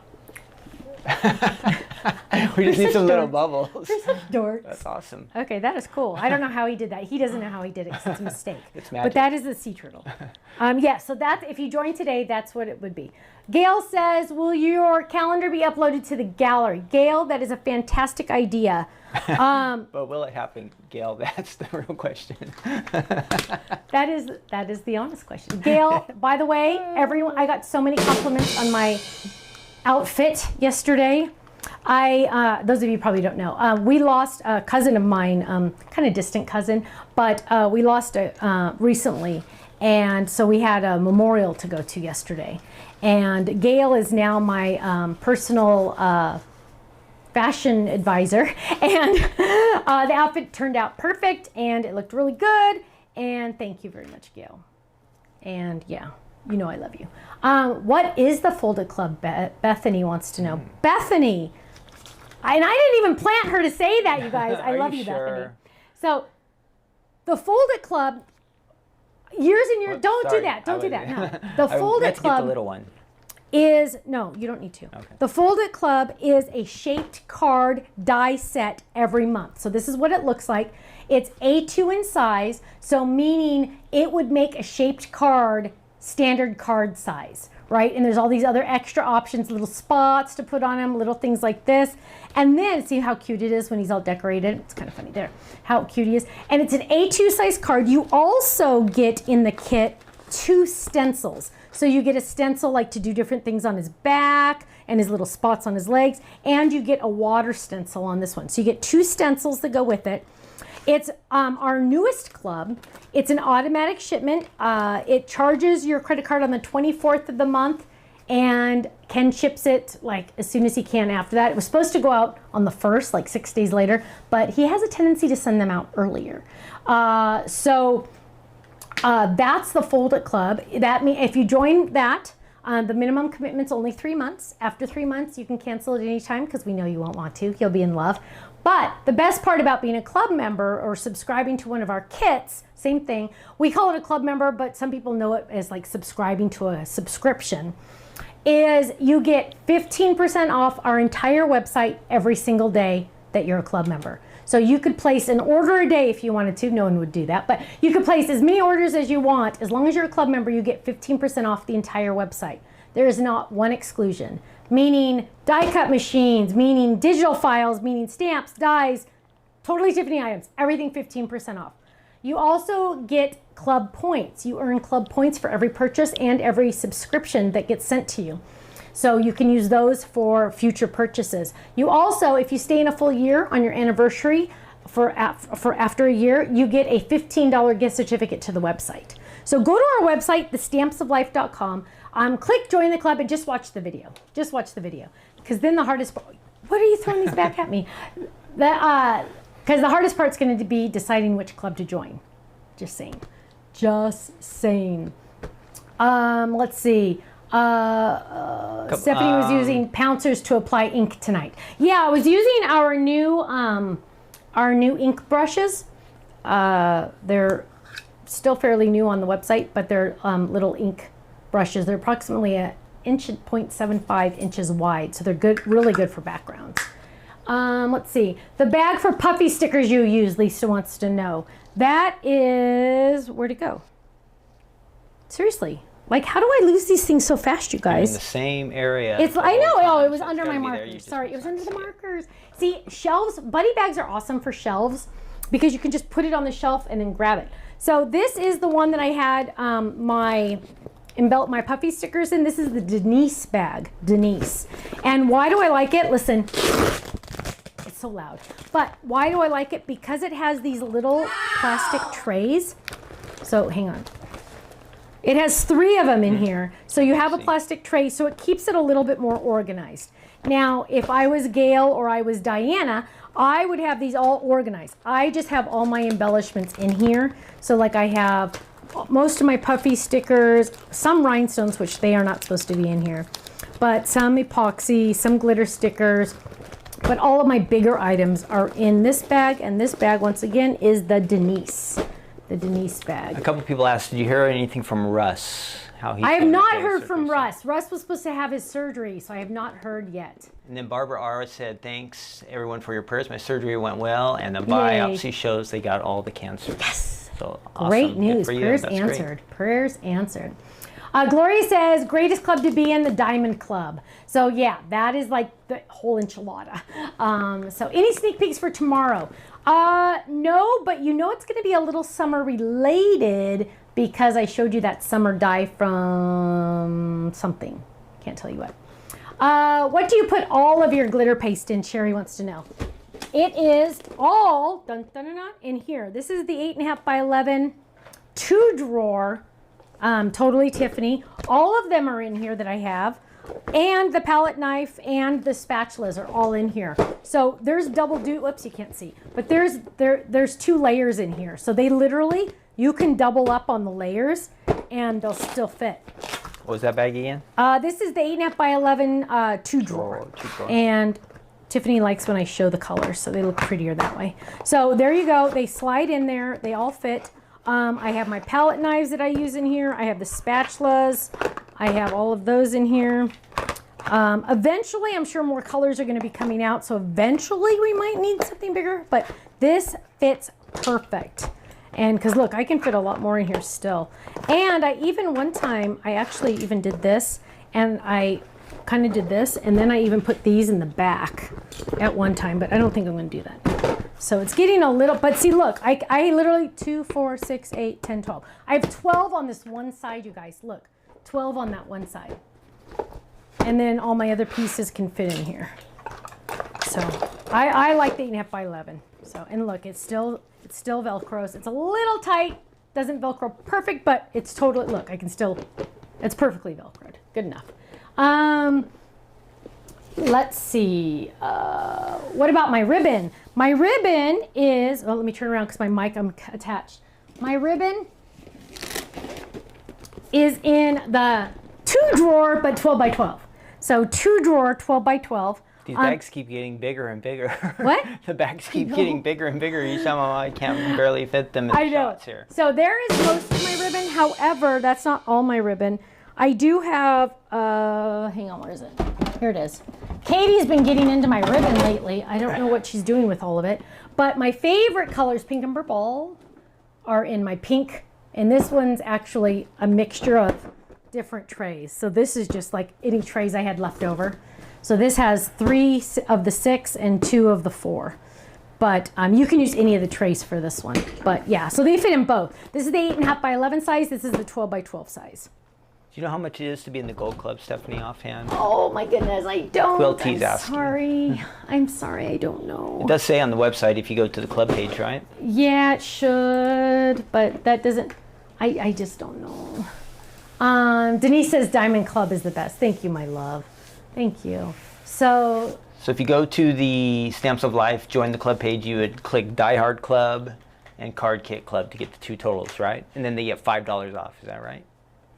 We just need some little bubbles. You're such dorks. That's awesome. Okay, that is cool. I don't know how he did that. He doesn't know how he did it because it's a mistake. It's magic. But that is the sea turtle. Yeah, so that's, if you join today, that's what it would be. Gail says, will your calendar be uploaded to the gallery? Gail, that is a fantastic idea. But will it happen, Gail? That's the real question. That is the honest question. Gail, by the way, everyone, I got so many compliments on my outfit yesterday. Those of you probably don't know, we lost a cousin of mine, kind of distant cousin, but we lost it recently, and so we had a memorial to go to yesterday. And Gail is now my personal fashion advisor, and the outfit turned out perfect, and it looked really good. And thank you very much, Gail. And yeah, you know I love you. What is the Fold It Club? Bethany wants to know. Bethany, and I didn't even plant her to say that, you guys. I love you, sure? Bethany. So the Fold It Club, years and years. Don't do that. Don't do that. No. The Fold It Club. Get the little one. No, you don't need to. Okay. The Fold It Club is a shaped card die set every month. So this is what it looks like. It's A2 in size, so meaning it would make a shaped card standard card size, right? And there's all these other extra options, little spots to put on them, little things like this. And then see how cute it is when he's all decorated. It's kind of funny there, how cute he is. And it's an A2 size card. You also get in the kit 2 stencils. So you get a stencil like to do different things on his back and his little spots on his legs, and you get a water stencil on this one. So you get 2 stencils that go with it. It's our newest club. It's an automatic shipment. It charges your credit card on the 24th of the month, and Ken ships it like as soon as he can after that. It was supposed to go out on the 1st, like 6 days later, but he has a tendency to send them out earlier. That's the Fold It Club. That means if you join that, the minimum commitment's only 3 months. After 3 months, you can cancel at any time because we know you won't want to. You'll be in love. But the best part about being a club member or subscribing to one of our kits, same thing. We call it a club member, but some people know it as like subscribing to a subscription, is you get 15% off our entire website every single day that you're a club member. So you could place an order a day if you wanted to. No one would do that, but you could place as many orders as you want. As long as you're a club member, you get 15% off the entire website. There is not one exclusion, meaning die cut machines, meaning digital files, meaning stamps, dies, totally Tiffany items, everything 15% off. You also get club points. You earn club points for every purchase and every subscription that gets sent to you. So you can use those for future purchases. You also, if you stay in a full year on your anniversary for after a year, you get a $15 gift certificate to the website. So go to our website, thestampsoflife.com, click join the club and just watch the video. Just watch the video. Because then the hardest part, what are you throwing these back at me? Because the hardest part's going to be deciding which club to join. Just saying. Just saying. Let's see. Stephanie was using pouncers to apply ink tonight. Yeah, I was using our new ink brushes. They're still fairly new on the website, but they're little ink brushes. They're approximately 1.75 inches wide, so they're good, really good for backgrounds. Let's see. The bag for puffy stickers you use, Lisa wants to know. That is, where'd it go? Seriously. Like, how do I lose these things so fast, you guys? In the same area. It's, I know. Oh, it was under my markers. Sorry, it was under the markers. See, shelves, buddy bags are awesome for shelves because you can just put it on the shelf and then grab it. So this is the one that I had my puffy stickers in. This is the Denise bag, Denise. And why do I like it? Listen, it's so loud. But why do I like it? Because it has these little plastic trays. So hang on. It has 3 of them in here. So you have a plastic tray, so it keeps it a little bit more organized. Now, if I was Gail or I was Diana, I would have these all organized. I just have all my embellishments in here. So like I have most of my puffy stickers, some rhinestones, which they are not supposed to be in here, but some epoxy, some glitter stickers. But all of my bigger items are in this bag, and this bag, once again, is the Denise bag. A couple people asked, did you hear anything from Russ? How he? I have not heard from Russ. Russ was supposed to have his surgery, so I have not heard yet. And then Barbara R. said, thanks everyone for your prayers. My surgery went well, and the biopsy shows they got all the cancer. Yes. So awesome. Great news. Prayers answered. Prayers answered. Gloria says, greatest club to be in, the Diamond Club. So yeah, that is like the whole enchilada. So any sneak peeks for tomorrow? No, but you know it's going to be a little summer related because I showed you that summer die from something. Can't tell you what. What do you put all of your glitter paste in? Sherry wants to know. It is all in here. This is the 8.5 by 11 2-drawer. Totally Tiffany. All of them are in here that I have. And the palette knife and the spatulas are all in here. So there's double whoops, you can't see. But there's 2 layers in here. So they literally, you can double up on the layers and they'll still fit. What was that bag again? This is the 8.5 by 11 2-drawer. And Tiffany likes when I show the colors, so they look prettier that way. So there you go. They slide in there. They all fit. I have my palette knives that I use in here. I have the spatulas. I have all of those in here. Eventually, I'm sure more colors are going to be coming out, so eventually we might need something bigger, but this fits perfect. And because look, I can fit a lot more in here still. And I even one time, I actually even did this, and I kind of did this, and then I even put these in the back at one time, but I don't think I'm going to do that. So it's getting a little, but see, look, I literally 2, 4, 6, 8, 10, 12. I have 12 on this one side, you guys. Look, 12 on that one side. And then all my other pieces can fit in here. So I like the 8.5 by 11. So, and look, it's still Velcros. It's a little tight, doesn't Velcro perfect, but it's totally, look, I can still, it's perfectly Velcroed. Good enough. Let's see. What about my ribbon? My ribbon is, well, let me turn around because my mic, I'm attached. My ribbon is in the 2-drawer, but 12 by 12. So 2-drawer, 12 by 12. These bags keep getting bigger and bigger. What? The bags keep getting bigger and bigger. Each time I can't barely fit them in the shots here. So there is most of my ribbon. However, that's not all my ribbon. I do have, hang on, where is it? Here it is. Katie's been getting into my ribbon lately. I don't know what she's doing with all of it. But my favorite colors, pink and purple, are in my pink. And this one's actually a mixture of different trays. So this is just like any trays I had left over. So this has 3 of the 6 and 2 of the 4. But you can use any of the trays for this one. But yeah, so they fit in both. This is the 8.5 by 11 size. This is the 12 by 12 size. Do you know how much it is to be in the Gold Club, Stephanie, offhand? Oh my goodness, I don't. Quilty's asking. Sorry. I'm sorry, I don't know. It does say on the website if you go to the club page, right? Yeah, it should, but that doesn't, I just don't know. Denise says Diamond Club is the best. Thank you, my love. Thank you. So if you go to the Stamps of Life, join the club page, you would click Die Hard Club and Card Kit Club to get the 2 totals, right? And then they get $5 off, is that right?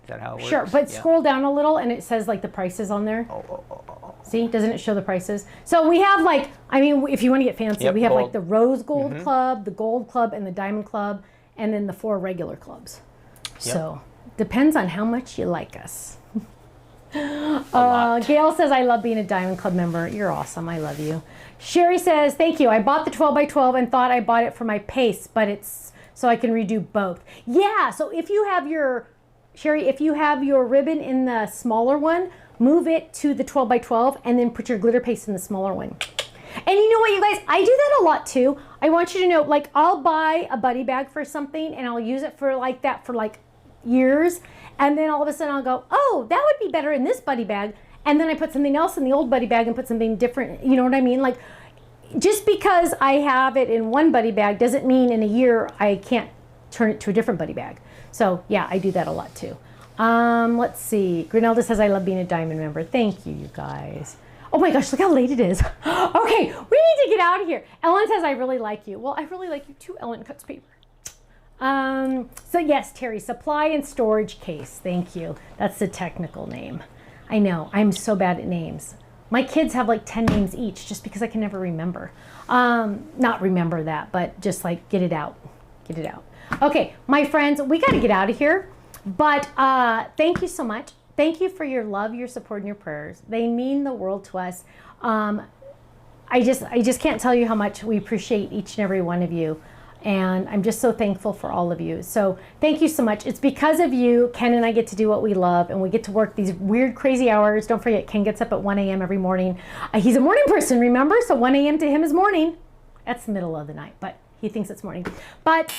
Is that how it works? Sure, but yeah. Scroll down a little and it says like the prices on there. Oh. See, doesn't it show the prices? So we have like, I mean, if you want to get fancy, we have gold. like the Rose Gold Club, the Gold Club, and the Diamond Club, and then the 4 regular clubs. Yep. So depends on how much you like us. Gail says, I love being a Diamond Club member. You're awesome. I love you. Sherry says, thank you. I bought the 12 by 12 and thought I bought it for my paste, but it's so I can redo both. Yeah, so if you have your, Sherry, if you have your ribbon in the smaller one, move it to the 12 by 12 and then put your glitter paste in the smaller one. And you know what, you guys, I do that a lot too. I want you to know, like, I'll buy a buddy bag for something and I'll use it for like that for like years. And then all of a sudden I'll go, oh, that would be better in this buddy bag. And then I put something else in the old buddy bag and put something different. You know what I mean? Like, just because I have it in one buddy bag doesn't mean in a year I can't turn it to a different buddy bag. So yeah, I do that a lot too. Let's see. Grinelda says, I love being a diamond member. Thank you, you guys. Oh my gosh, look how late it is. Okay, we need to get out of here. Ellen says, I really like you. Well, I really like you too, Ellen Cuts Paper. So yes, Terry, supply and storage case. Thank you. That's the technical name. I know, I'm so bad at names. My kids have like 10 names each just because I can never remember. Not remember that, but just like get it out. Get it out. Okay, my friends, we got to get out of here. But thank you so much. Thank you for your love, your support, and your prayers. They mean the world to us. I just can't tell you how much we appreciate each and every one of you. And I'm just so thankful for all of you. So thank you so much. It's because of you, Ken and I get to do what we love, and we get to work these weird, crazy hours. Don't forget, Ken gets up at 1 a.m. every morning. He's a morning person, remember? So 1 a.m. to him is morning. That's the middle of the night, but he thinks it's morning. But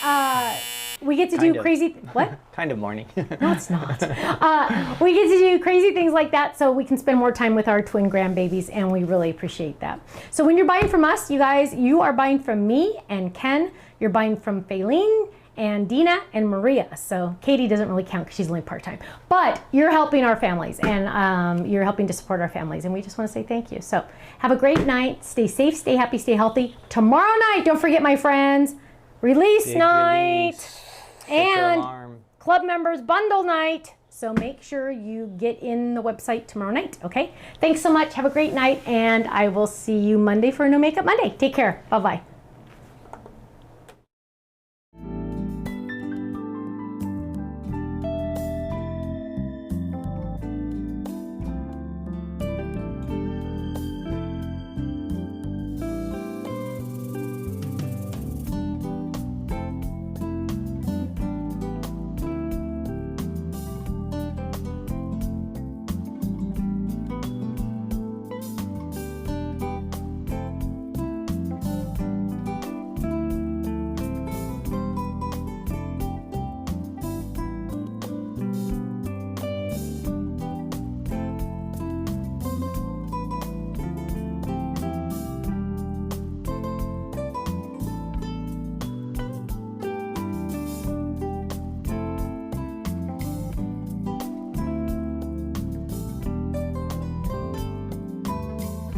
we get to do crazy, what? Kind of morning. No, it's not. We get to do crazy things like that so we can spend more time with our twin grandbabies, and we really appreciate that. So when you're buying from us, you guys, you are buying from me and Ken. You're buying from Faylene and Dina and Maria. So Katie doesn't really count because she's only part-time. But you're helping our families, and you're helping to support our families, and we just want to say thank you. So have a great night. Stay safe, stay happy, stay healthy. Tomorrow night, don't forget, my friends, release Big night. release. And club members bundle night. So make sure you get in the website tomorrow night, okay? Thanks so much. Have a great night, and I will see you Monday for a No Makeup Monday. Take care. Bye-bye.